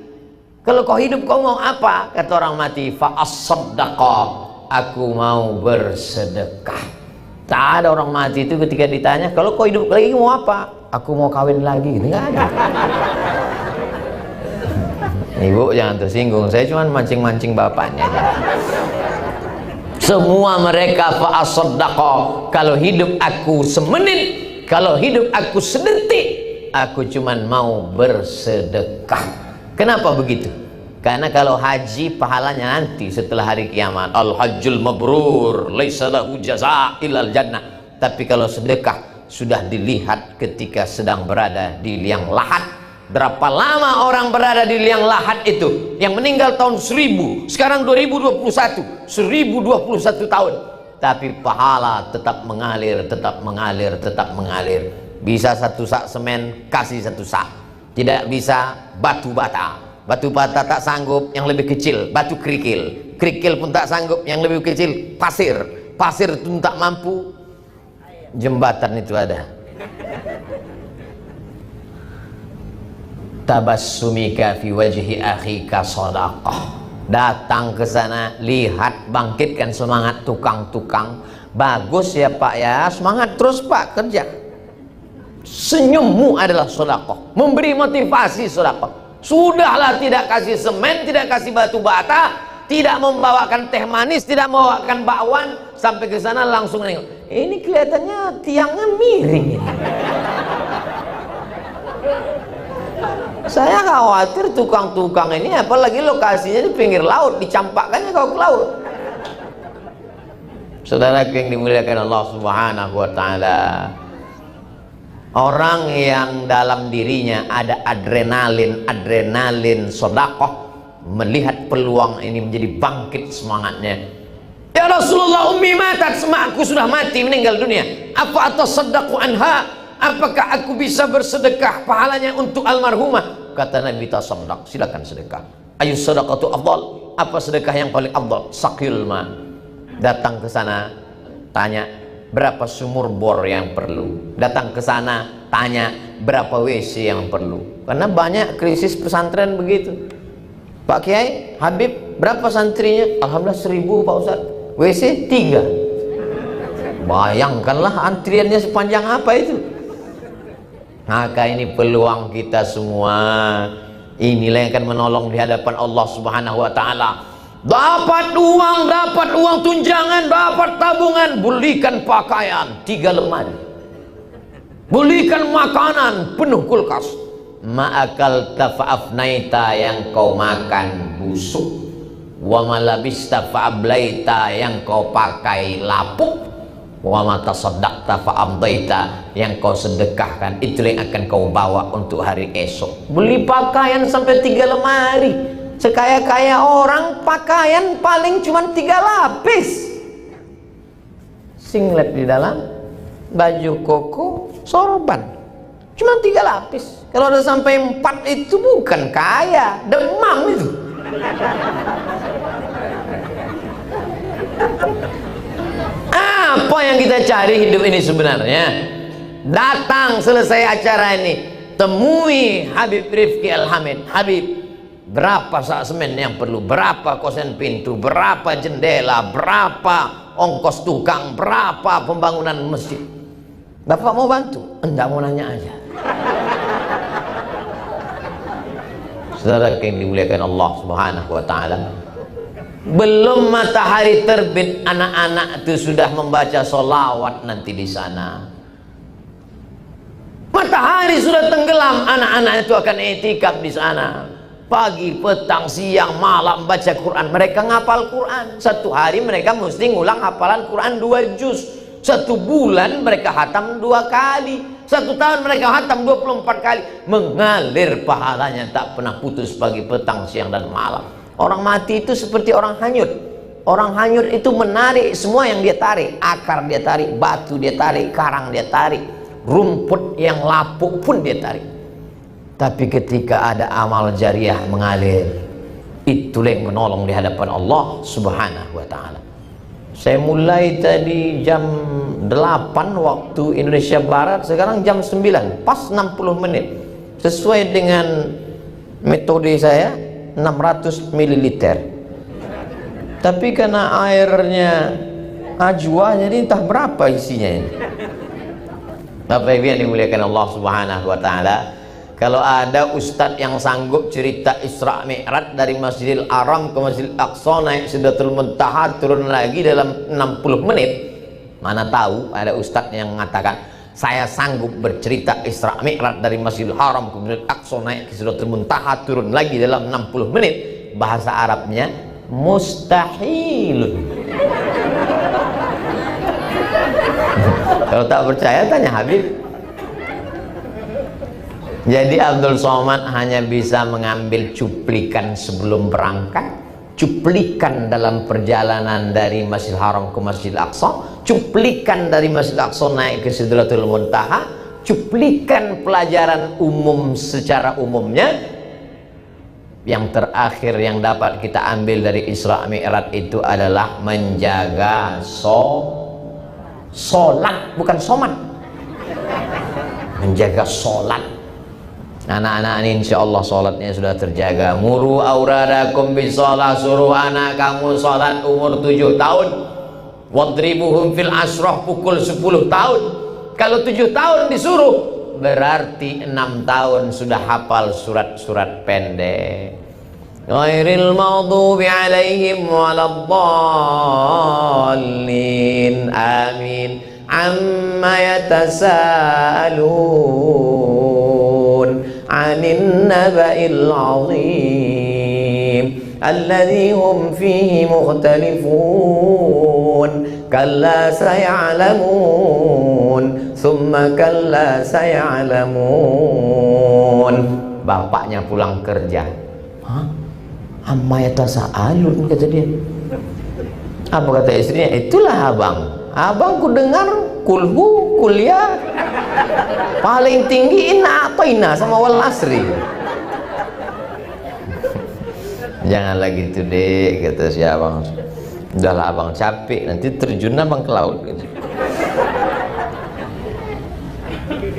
Speaker 1: Kalau kau hidup kau mau apa? Kata orang mati, fa'as-saddaqa, aku mau bersedekah. Tak ada orang mati itu ketika ditanya, kalau kau hidup lagi mau apa? Aku mau kawin lagi. Enggak ada. Ibu jangan tersinggung, saya cuma mancing-mancing bapaknya aja. Semua mereka fa'as-saddaqa, kalau hidup aku semenit, kalau hidup aku sedetik, aku cuman mau bersedekah. Kenapa begitu? Karena kalau haji pahalanya nanti setelah hari kiamat. Al-hajjul mabrur laisa lahu jazaa illal jannah. Tapi kalau sedekah sudah dilihat ketika sedang berada di liang lahat. Berapa lama orang berada di liang lahat itu? Yang meninggal tahun 1000, sekarang 2021, 1021 tahun. Tapi pahala tetap mengalir, tetap mengalir, tetap mengalir. Bisa satu sak semen, kasih satu sak. Tidak bisa batu bata. Batu bata tak sanggup, yang lebih kecil batu kerikil. Kerikil pun tak sanggup, yang lebih kecil pasir. Pasir itu tak mampu, jembatan itu ada. Tabassumika fi wajhi akhika shadaqah. Datang ke sana, lihat, bangkitkan semangat tukang-tukang. Bagus ya Pak ya, semangat terus Pak kerja. Senyummu adalah sedekah, memberi motivasi sedekah. Sudahlah, tidak kasih semen, tidak kasih batu bata, tidak membawakan teh manis, tidak membawakan bakwan, sampai ke sana langsung nengok. Ini kelihatannya tiangnya miring ini. Saya khawatir tukang-tukang ini, apalagi lokasinya di pinggir laut, dicampakkannya kau ke laut. Saudara yang dimuliakan Allah Subhanahu wa taala, orang yang dalam dirinya ada adrenalin sedekah, melihat peluang ini menjadi bangkit semangatnya. Ya Rasulullah, ummi matat, aku sudah mati, meninggal dunia. Apa atasaddaqu anha? Apakah aku bisa bersedekah pahalanya untuk almarhumah? Kata Nabi, tasaddaq, silakan sedekah. Ayu sadaqatu afdal? Apa sedekah yang paling afdal? Saqil ma. Datang ke sana, tanya berapa sumur bor yang perlu. Datang ke sana, tanya berapa WC yang perlu. Karena banyak krisis pesantren begitu. Pak Kiai, Habib, berapa santrinya? Alhamdulillah 1000 Pak Ustaz. WC 3. Bayangkanlah antriannya sepanjang apa itu. Maka ini peluang kita semua. Inilah yang akan menolong di hadapan Allah Subhanahu wa taala. Dapat uang tunjangan, dapat tabungan, belikan pakaian 3 lemari. Belikan makanan penuh kulkas. Ma'akal tafa'afnaita, yang kau makan busuk. Wa malabista fa'ablaita, yang kau pakai lapuk. Wa ma tasaddaqta fa'amdaita, yang kau sedekahkan itu yang akan kau bawa untuk hari esok. Beli pakaian sampai 3 lemari. Sekaya-kaya orang pakaian paling cuma 3 lapis. Singlet di dalam, baju koko, sorban, cuma 3 lapis. Kalau ada sampai 4 itu bukan kaya, demam itu. Apa yang kita cari hidup ini sebenarnya? Datang selesai acara ini, temui Habib Rifki Al-Hamid. Habib, berapa sak semen yang perlu? Berapa kosen pintu? Berapa jendela? Berapa ongkos tukang? Berapa pembangunan masjid? Bapak mau bantu? Enggak, mau nanya aja. Saudara yang dimuliakan Allah Subhanahu wa taala, belum matahari terbit, anak-anak itu sudah membaca sholawat nanti di sana. Matahari sudah tenggelam, anak-anak itu akan etikaf di sana. Pagi, petang, siang, malam baca Quran. Mereka ngapal Quran. Satu hari mereka mesti ngulang hafalan Quran 2 juz. 1 bulan mereka hatam 2 kali. 1 tahun mereka hatam 24 kali. Mengalir pahalanya tak pernah putus pagi, petang, siang, dan malam. Orang mati itu seperti orang hanyut. Orang hanyut itu menarik semua yang dia tarik. Akar dia tarik, batu dia tarik, karang dia tarik, rumput yang lapuk pun dia tarik. Tapi ketika ada amal jariah mengalir, itulah yang menolong di hadapan Allah Subhanahu wa taala. Saya mulai tadi jam 8 waktu Indonesia Barat, sekarang jam 9, pas 60 menit. Sesuai dengan metode saya, 600 ml. Tapi karena airnya ajwa, jadi entah berapa isinya ini. Bapak Ibu yang dimuliakan Allah Subhanahu wa taala, kalau ada ustadz yang sanggup cerita Isra Mi'raj dari Masjidil Haram ke Masjidil Aqsa, naik Sidratul Muntaha, turun lagi dalam 60 menit, mana tahu ada ustadz yang mengatakan, saya sanggup bercerita Isra Mi'raj dari Masjidil Haram ke Masjidil Aqsa, naik ke Sidratul Muntaha, turun lagi dalam 60 menit. Bahasa Arabnya mustahil. Kalau tak percaya tanya Habib. Jadi Abdul Somad hanya bisa mengambil cuplikan sebelum berangkat, cuplikan dalam perjalanan dari Masjidil Haram ke Masjidil Aqsa, cuplikan dari Masjidil Aqsa naik ke Sidratul Muntaha, cuplikan pelajaran umum secara umumnya. Yang terakhir yang dapat kita ambil dari Isra Mi'raj itu adalah menjaga sholat, bukan somat, menjaga sholat. Anak-anak ini insya Allah sholatnya sudah terjaga. Muru auradakum bisolat, suruh anak kamu sholat umur 7 tahun. Wadribuhum fil asroh, pukul 10 tahun. Kalau 7 tahun disuruh, berarti 6 tahun sudah hafal surat-surat pendek. ghairil maghdubi alaihim waladdallin. Amin. Amma yatasaalun 'anil naba'il 'azim alladzi hum fihi mukhtalifun. Kalla saya'lamun thumma kalla saya'lamun. Bapaknya pulang kerja. Hah? Amma yatasaalun, kata dia. Apa kata istrinya? Itulah abang. Abang ku dengar kulhu kuliah paling tinggi inna atoina sama wal asri. Jangan lagi gitu dek, kata si abang. Udahlah abang capek, nanti terjun abang ke laut.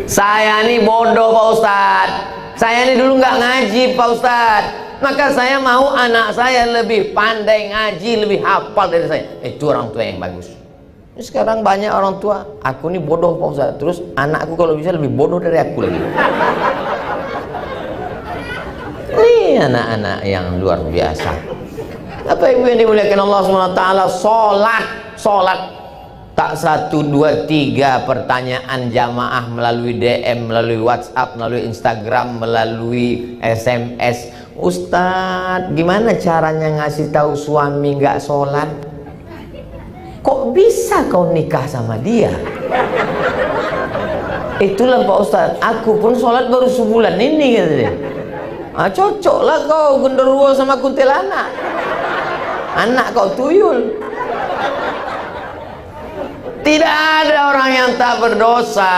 Speaker 1: Saya ini bodoh Pak Ustadz. Saya ini dulu nggak ngaji Pak Ustadz. Maka saya mau anak saya lebih pandai ngaji, lebih hafal dari saya. Itu orang tua yang bagus. Sekarang banyak orang tua, aku ini bodoh Pak Ustadz. Terus anakku kalau bisa lebih bodoh dari aku lagi. Ini anak-anak yang luar biasa. Apa ibu yang dimuliakan Allah SWT? Sholat tak 1, 2, 3 pertanyaan jamaah melalui DM, melalui WhatsApp, melalui Instagram, melalui SMS. Ustadz, gimana caranya ngasih tahu suami nggak sholat? Kok bisa kau nikah sama dia? Itulah Pak Ustadz, aku pun sholat baru sebulan ini, katanya. Cocoklah kau genderuwo sama kuntilanak. Anak kau tuyul. Tidak ada orang yang tak berdosa.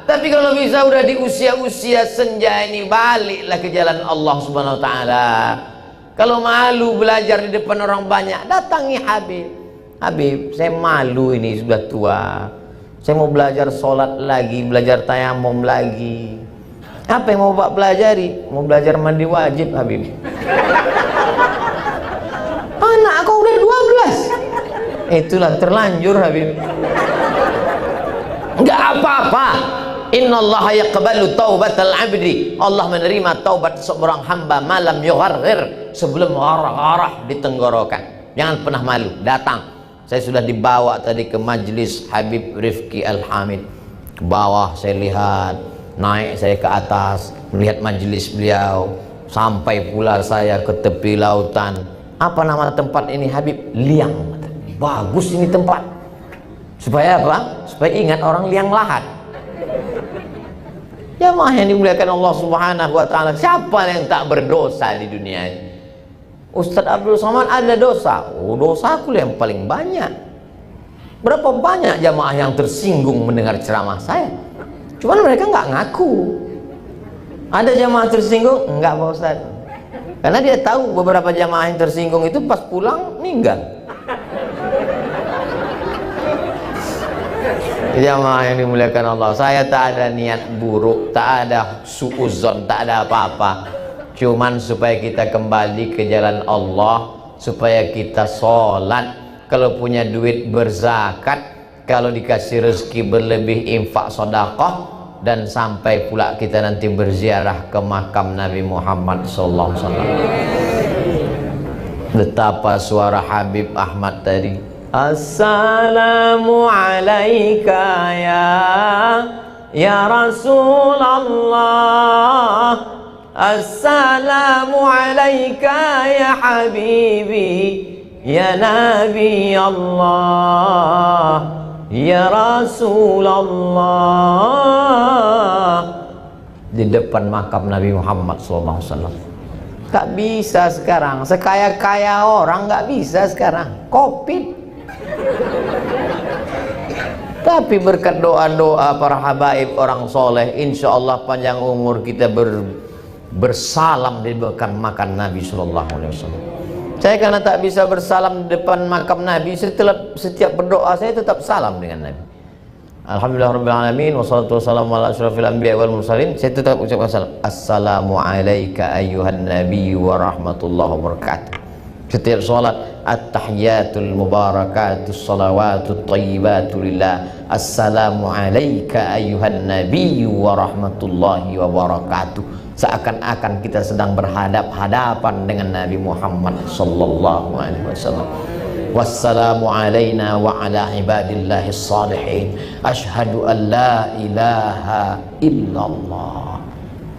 Speaker 1: Tapi kalau bisa udah di usia-usia senja ini, baliklah ke jalan Allah Subhanahu wa taala. Kalau malu belajar di depan orang banyak, datangi Habib. Habib, saya malu ini, sudah tua. Saya mau belajar sholat lagi, belajar tayamum lagi. Apa yang mau Pak pelajari? Mau belajar mandi wajib, Habib. Anak aku udah 12. Itulah terlanjur, Habib. Enggak apa-apa. Innallaha yaqbalu taubatal abdi. Allah menerima taubat seorang hamba malam yugharghir, sebelum gharah-gharah di tenggorokan. Jangan pernah malu, datang. Saya sudah dibawa tadi ke majelis Habib Rifki Al-Hamid. Ke bawah saya lihat, naik saya ke atas melihat majelis beliau, sampai pula saya ke tepi lautan. Apa nama tempat ini Habib? Liang. Bagus ini tempat. Supaya apa? Supaya ingat orang liang lahat. Jamaah yang dimuliakan Allah Subhanahu wa taala, siapa yang tak berdosa di dunia ini? Ustadz Abdul Somad ada dosa. Oh, dosaku yang paling banyak. Berapa banyak jamaah yang tersinggung mendengar ceramah saya? Cuman mereka nggak ngaku. Ada jamaah tersinggung? Enggak Pak Ustadz. Karena dia tahu beberapa jamaah yang tersinggung itu pas pulang meninggal. Jamaah yang dimuliakan Allah, saya tak ada niat buruk, tak ada suuzon, tak ada apa-apa. Cuman supaya kita kembali ke jalan Allah, supaya kita sholat, kalau punya duit berzakat, kalau dikasih rezeki berlebih infak sedekah, dan sampai pula kita nanti berziarah ke makam Nabi Muhammad SAW. Betapa suara Habib Ahmad tadi. Assalamu alaika ya Rasulullah. Assalamu alaika ya Habibi ya Nabi Allah ya Rasulullah. Di depan makam Nabi Muhammad SAW. Tak bisa sekarang, sekaya-kaya orang nggak bisa sekarang, Covid. Tapi berkat doa-doa para habaib orang soleh, insya Allah panjang umur kita bersalam di depan makam Nabi Sallallahu Alaihi Wasallam. Saya karena tak bisa bersalam di depan makam Nabi, setiap berdoa saya tetap salam dengan Nabi. Alhamdulillah Rabbil Alamin, wassalatu wassalamu ala asyrafil anbiya wal mursalin. Saya tetap ucapkan salam. Assalamu alaika ayyuhan nabi wa rahmatullahi wabarakatuh. Setiap sholat, At-tahiyatul mubarakatus salawatut thayyibatu lillah. Assalamu alayka ayyuhan nabiyyu wa rahmatullahi wa barakatuh. Seakan-akan kita sedang berhadap-hadapan dengan Nabi Muhammad sallallahu alaihi wasallam. Wassalamu alaina wa ala ibadillahis salihin. Asyhadu an la ilaha illallah.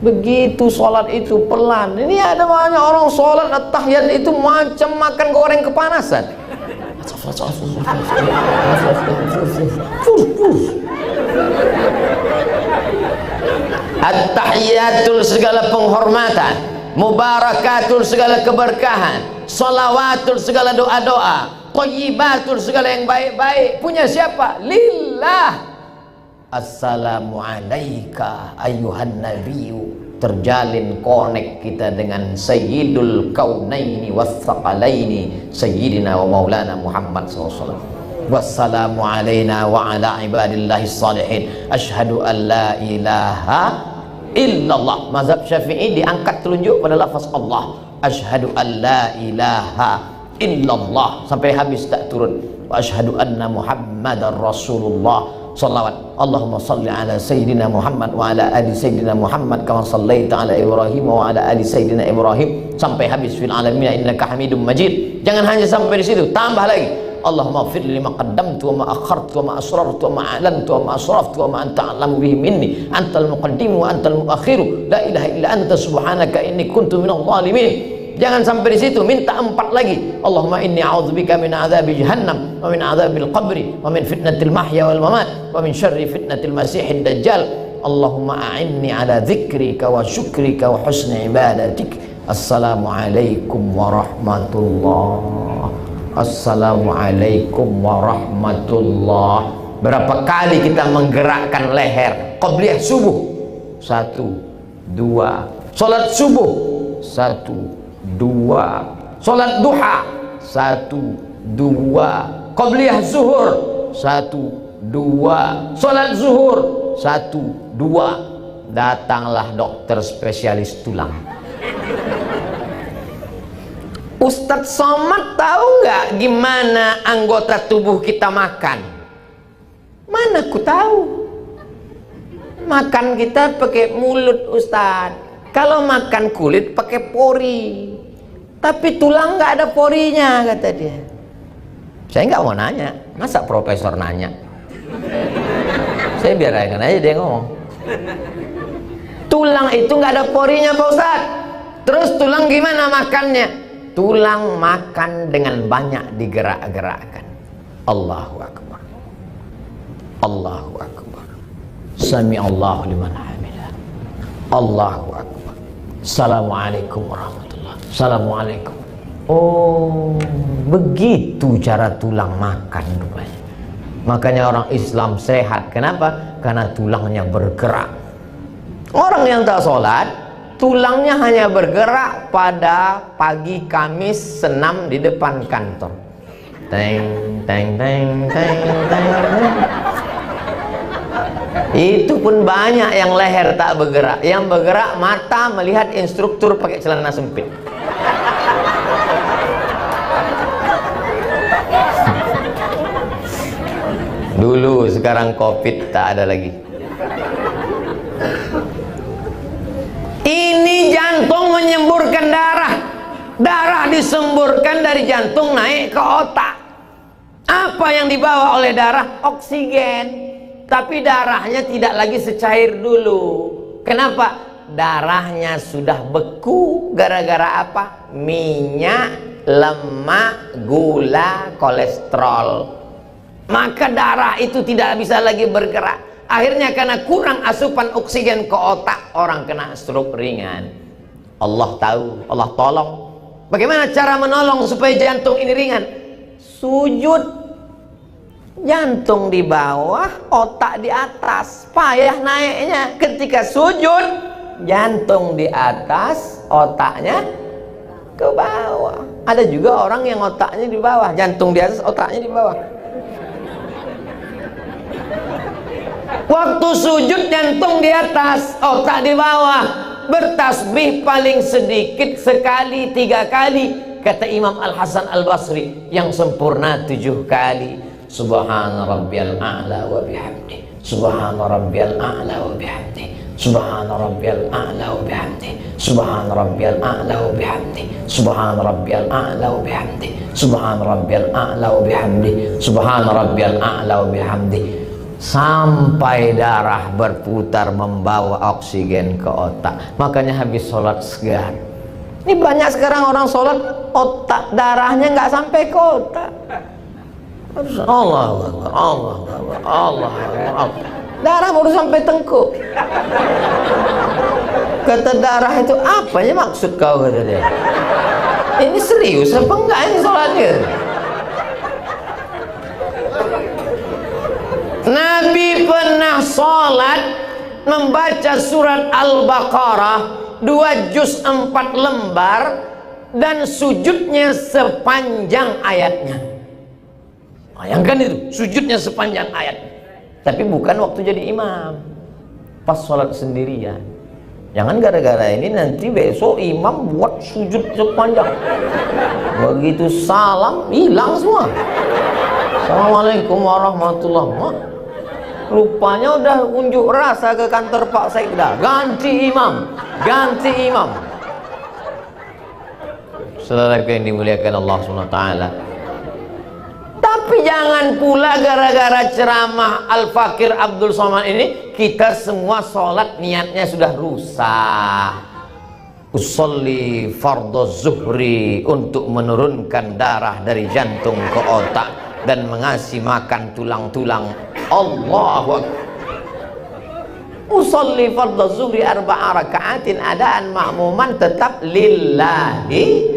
Speaker 1: Begitu sholat itu pelan. Ini ada banyak orang sholat at-tahiyat itu macam makan goreng kepanasan. At-tahiyatul segala penghormatan, mubarakatul segala keberkahan, shalawatul segala doa-doa, thayyibatul segala yang baik-baik. Punya siapa? Lillah. Assalamu alayka ayyuhan nabiyyu. Terjalin konek kita dengan sayyidul kaunaini wathaqalaini sayyidina wa maulana Muhammad SAW. Wassalamu alayna wa ala ibadillahis salihin. Asyhadu an la ilaha illallah. Mazhab Syafi'i diangkat telunjuk pada lafaz Allah. Asyhadu an la ilaha illallah sampai habis tak turun. Wa asyhadu anna Muhammadar Rasulullah. Salawat Allahumma salli ala Sayyidina Muhammad wa ala ali Sayyidina Muhammad kama sallaita ala Ibrahim wa ala ali Sayyidina Ibrahim sampai habis fil alamin innaka Hamidum Majid. Jangan hanya sampai di situ, tambah lagi. Allahumma ighfir lima qaddamtu wa ma akhartu wa ma asrartu wa ma a'lantu wa ma asraftu wa ma anta a'lamu bihi minni antal muqaddimu wa antal muakhiru la ilaha illa anta subhanaka inni kuntu minadh dhalimin. Jangan sampai di situ, minta 4 lagi. Allahumma inni a'udzubika min adzabi jahannam wa min adzabil qabri wa min fitnatil mahya wal mamat wa min syarri fitnatil masiihid dajjal. Allahumma a'inni ala dzikrika wa syukrika wa husni ibadatik. Assalamualaikum warahmatullah. Assalamualaikum warahmatullah. Berapa kali kita menggerakkan leher qabliyah subuh? 1, 2. Salat subuh 1, 2. Salat duha 1, 2. Qabliyah zuhur 1, 2. Salat zuhur 1, 2. Datanglah dokter spesialis tulang. Ustadz Somad tahu nggak gimana anggota tubuh kita makan? Mana ku tahu. Makan kita pakai mulut Ustadz. Kalau makan kulit pakai pori, tapi tulang nggak ada porinya, kata dia. Saya nggak mau nanya, masa profesor nanya? Saya biarkan aja dia ngomong. Tulang itu nggak ada porinya Pak Ustadz. Terus tulang gimana makannya? Tulang makan dengan banyak digerak-gerakkan. Allahu Akbar. Allahu Akbar. Sami Allahu liman hamidah. Allahu Akbar. Assalamualaikum warahmatullahi wabarakatuh. Assalamualaikum. Oh, begitu cara tulang makan rupanya. Makanya orang Islam sehat. Kenapa? Karena tulangnya bergerak. Orang yang tak sholat, tulangnya hanya bergerak pada pagi Kamis senam di depan kantor. Teng, teng, teng, teng, teng, teng. Itu pun banyak yang leher tak bergerak. Yang bergerak mata melihat instruktur pakai celana sempit. Dulu, sekarang Covid tak ada lagi. Ini jantung menyemburkan darah. Darah disemburkan dari jantung naik ke otak. Apa yang dibawa oleh darah? Oksigen. Tapi darahnya tidak lagi secair dulu. Kenapa? Darahnya sudah beku gara-gara apa? Minyak, lemak, gula, kolesterol. Maka darah itu tidak bisa lagi bergerak. Akhirnya karena kurang asupan oksigen ke otak, orang kena stroke ringan. Allah tahu, Allah tolong. Bagaimana cara menolong supaya jantung ini ringan? Sujud. Jantung di bawah, otak di atas, payah naiknya. Ketika sujud, jantung di atas, otaknya ke bawah. Ada juga orang yang otaknya di bawah, jantung di atas, otaknya di bawah. Waktu sujud jantung di atas, otak di bawah. Bertasbih paling sedikit sekali 3 kali. kata Imam Al-Hasan Al-Basri, yang sempurna 7 kali. Subhana rabbiyal a'la wa bihamdi, subhana rabbiyal a'la wa bihamdi, subhana rabbiyal a'la wa bihamdi, subhana rabbiyal a'la wa bihamdi, subhana rabbiyal a'la wa bihamdi, subhana rabbiyal a'la wa bihamdi, subhana rabbiyal a'la wa bihamdi, sampai darah berputar membawa oksigen ke otak. Makanya habis sholat segar. Ini banyak sekarang orang sholat otak darahnya nggak sampai ke otak. Allah Akbar, Allah Akbar, Allah Akbar. Darah baru sampai tengkuk. Kata darah itu apa ya maksud kau, kata dia. Ini serius apa enggak ini sholatnya? Nabi pernah sholat membaca surat Al-Baqarah 2 juz 4 lembar dan sujudnya sepanjang ayatnya. Bayangkan itu, sujudnya sepanjang ayat. Tapi bukan waktu jadi imam, pas sholat sendirian. Jangan gara-gara ini nanti besok imam buat sujud sepanjang, begitu salam hilang semua. Assalamualaikum warahmatullahi wabarakatuh. Rupanya udah unjuk rasa ke kantor Pak Sekda, ganti imam, ganti imam. Saudara yang dimuliakan Allah SWT. Tapi jangan pula gara-gara ceramah Al-Fakir Abdul Somad ini kita semua sholat niatnya sudah rusak. Usolli fardhu zuhri, untuk menurunkan darah dari jantung ke otak dan mengasih makan tulang-tulang. Allahu Akbar. Usolli fardhu zuhri 4 raka'atin adaan ma'muman, tetap lillahi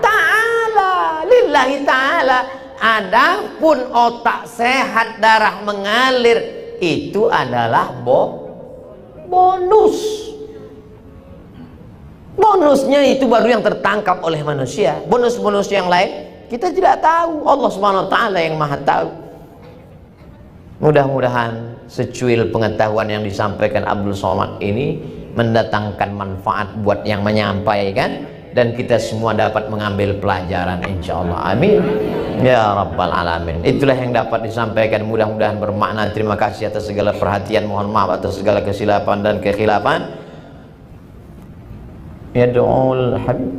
Speaker 1: ta'ala, lillahi ta'ala. Adapun otak sehat, darah mengalir, itu adalah bonus. Bonusnya itu baru yang tertangkap oleh manusia. Bonus-bonus yang lain kita tidak tahu. Allah Subhanahu wa taala yang Maha tahu. Mudah-mudahan secuil pengetahuan yang disampaikan Abdul Somad ini mendatangkan manfaat buat yang menyampaikan, dan kita semua dapat mengambil pelajaran insyaallah. Amin ya rabbal alamin. Itulah yang dapat disampaikan, mudah-mudahan bermakna. Terima kasih atas segala perhatian, mohon maaf atas segala kesilapan dan kekhilafan. Yad'ul habib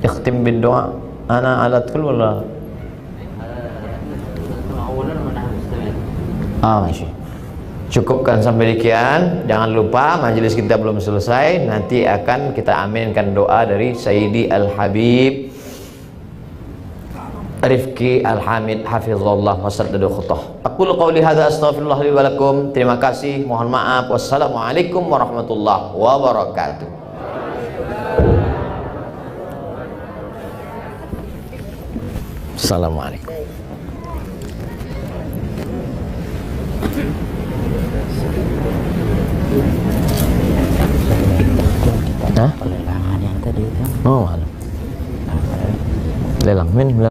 Speaker 1: ikhtim bid doa. Ana ala tul wala masih. Cukupkan sampai demikian. Jangan lupa majelis kita belum selesai, nanti akan kita aminkan doa dari Sayyidi Al-Habib Rifki Al-Hamid hafizallah wa saddada khutah. Aqulu qawli hadza astaghfirullah li wa lakum. Terima kasih, mohon maaf. Wassalamualaikum warahmatullahi wabarakatuh. Assalamualaikum.
Speaker 2: Pelelangan yang tadi itu.
Speaker 1: Oh, lelang men.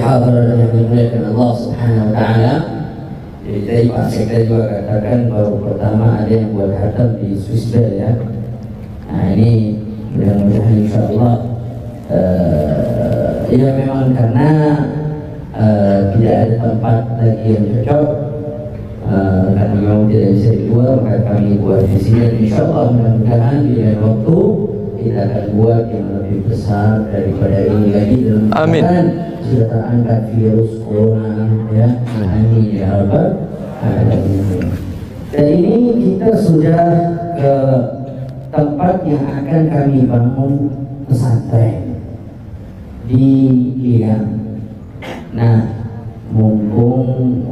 Speaker 2: Hadirin yang dimuliakan Allah Subhanahu wa taala. Jadi tadi Pak Sekda juga katakan baru pertama ada yang buat khatam di Swisda ya. Nah ini mudah-mudahan insyaallah ya memang karena tidak ada tempat lagi yang cocok, karena memang tidak bisa di luar, maka kami buat di sini. Insyaallah mudah-mudahan di lain waktu kita akan buat yang lebih besar daripada ini lagi dalam
Speaker 1: Amin.
Speaker 2: sudah terangkat virus corona ya. Amin ya rabbal alamin. Dan ini kita sudah ke tempat yang akan kami bangun pesantren di Liang. Nah, mumpung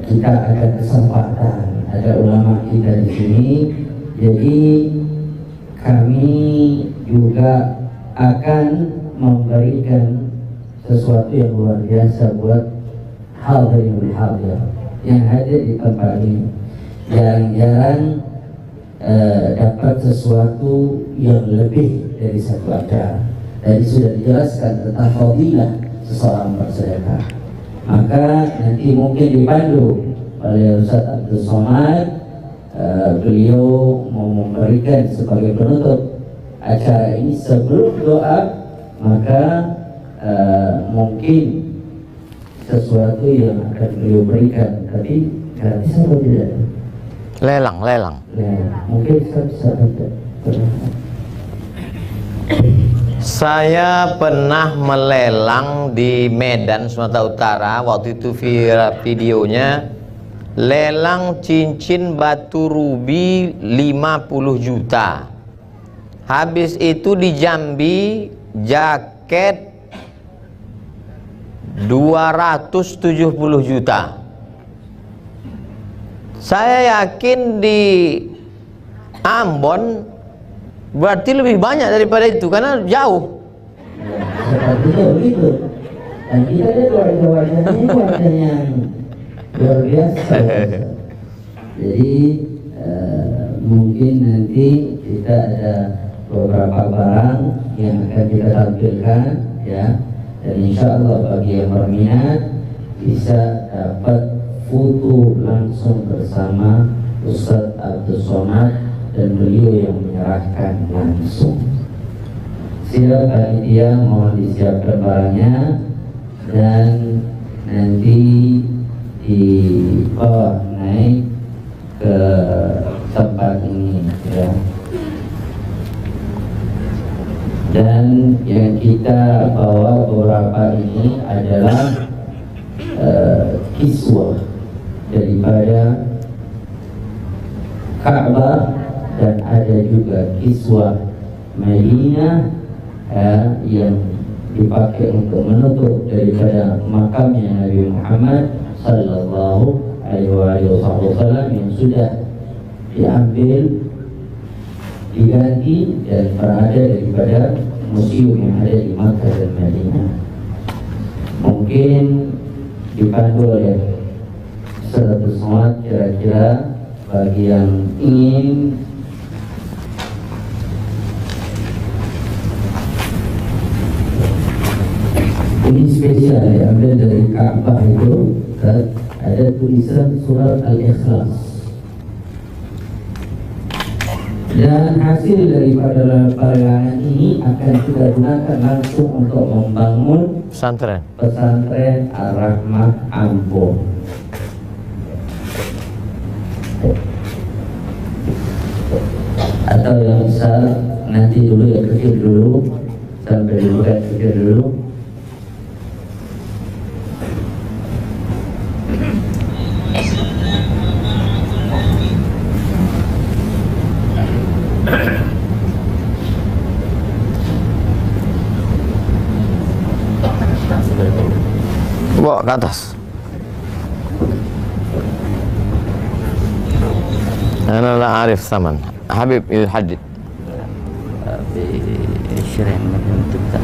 Speaker 2: kita ada kesempatan, ada ulama kita di sini, jadi kami juga akan memberikan sesuatu yang luar biasa buat hadirin yang hadir di tempat ini. Jarang-jarang dapat sesuatu yang lebih dari satu acara. Tadi sudah dijelaskan tentang fadilah seseorang bersedekah. Maka nanti mungkin dipandu oleh Ustaz Abdul Somad, beliau mau memberikan sebagai penutup acara ini sebelum doa, maka mungkin sesuatu yang akan beliau berikan, tapi gratis atau tidak?
Speaker 1: Lelang.
Speaker 2: Mungkin bisa
Speaker 1: Saya pernah melelang di Medan, Sumatera Utara. Waktu itu videonya lelang cincin batu rubi 50 juta. Habis itu di Jambi jaket 270 juta. Saya yakin di Ambon berarti lebih banyak daripada itu karena jauh.
Speaker 2: Sepertinya begitu. Dan kita ada keluarga-keluarganya ini keluarga yang luar biasa. Jadi mungkin nanti kita ada beberapa barang yang akan kita tampilkan ya. Dan insya Allah bagi yang berminat bisa dapat foto langsung bersama Ustaz Abdul Somad dan beliau yang menyerahkan langsung. Siap panitia mohon disiapkan barangnya dan nanti dibawa naik ke tempat ini ya. Dan yang kita bawa beberapa ini adalah kiswah daripada Ka'bah dan ada juga kiswah Madinah yang dipakai untuk menutup daripada makamnya Nabi Muhammad sallallahu alaihi wasallam yang sudah diambil, diganti dan berada daripada museum yang ada di Makkah dan Madinah. Mungkin dipandu oleh Ustaz Somad kira-kira bagi yang ingin ini spesial ya, ambil dari Ka'bah itu ada tulisan surat Al-Ikhlas dan hasil daripada pelelangan ini akan kita gunakan langsung untuk membangun pesantren Ar-Rahmah Ambon. Atau yang besar nanti dulu, yang kecil dulu sampai bukan kecil dulu.
Speaker 1: Bawa ke atas. أنا لا أعرف ثمن حبيب يحدد
Speaker 2: بشرين مثلا تبدأ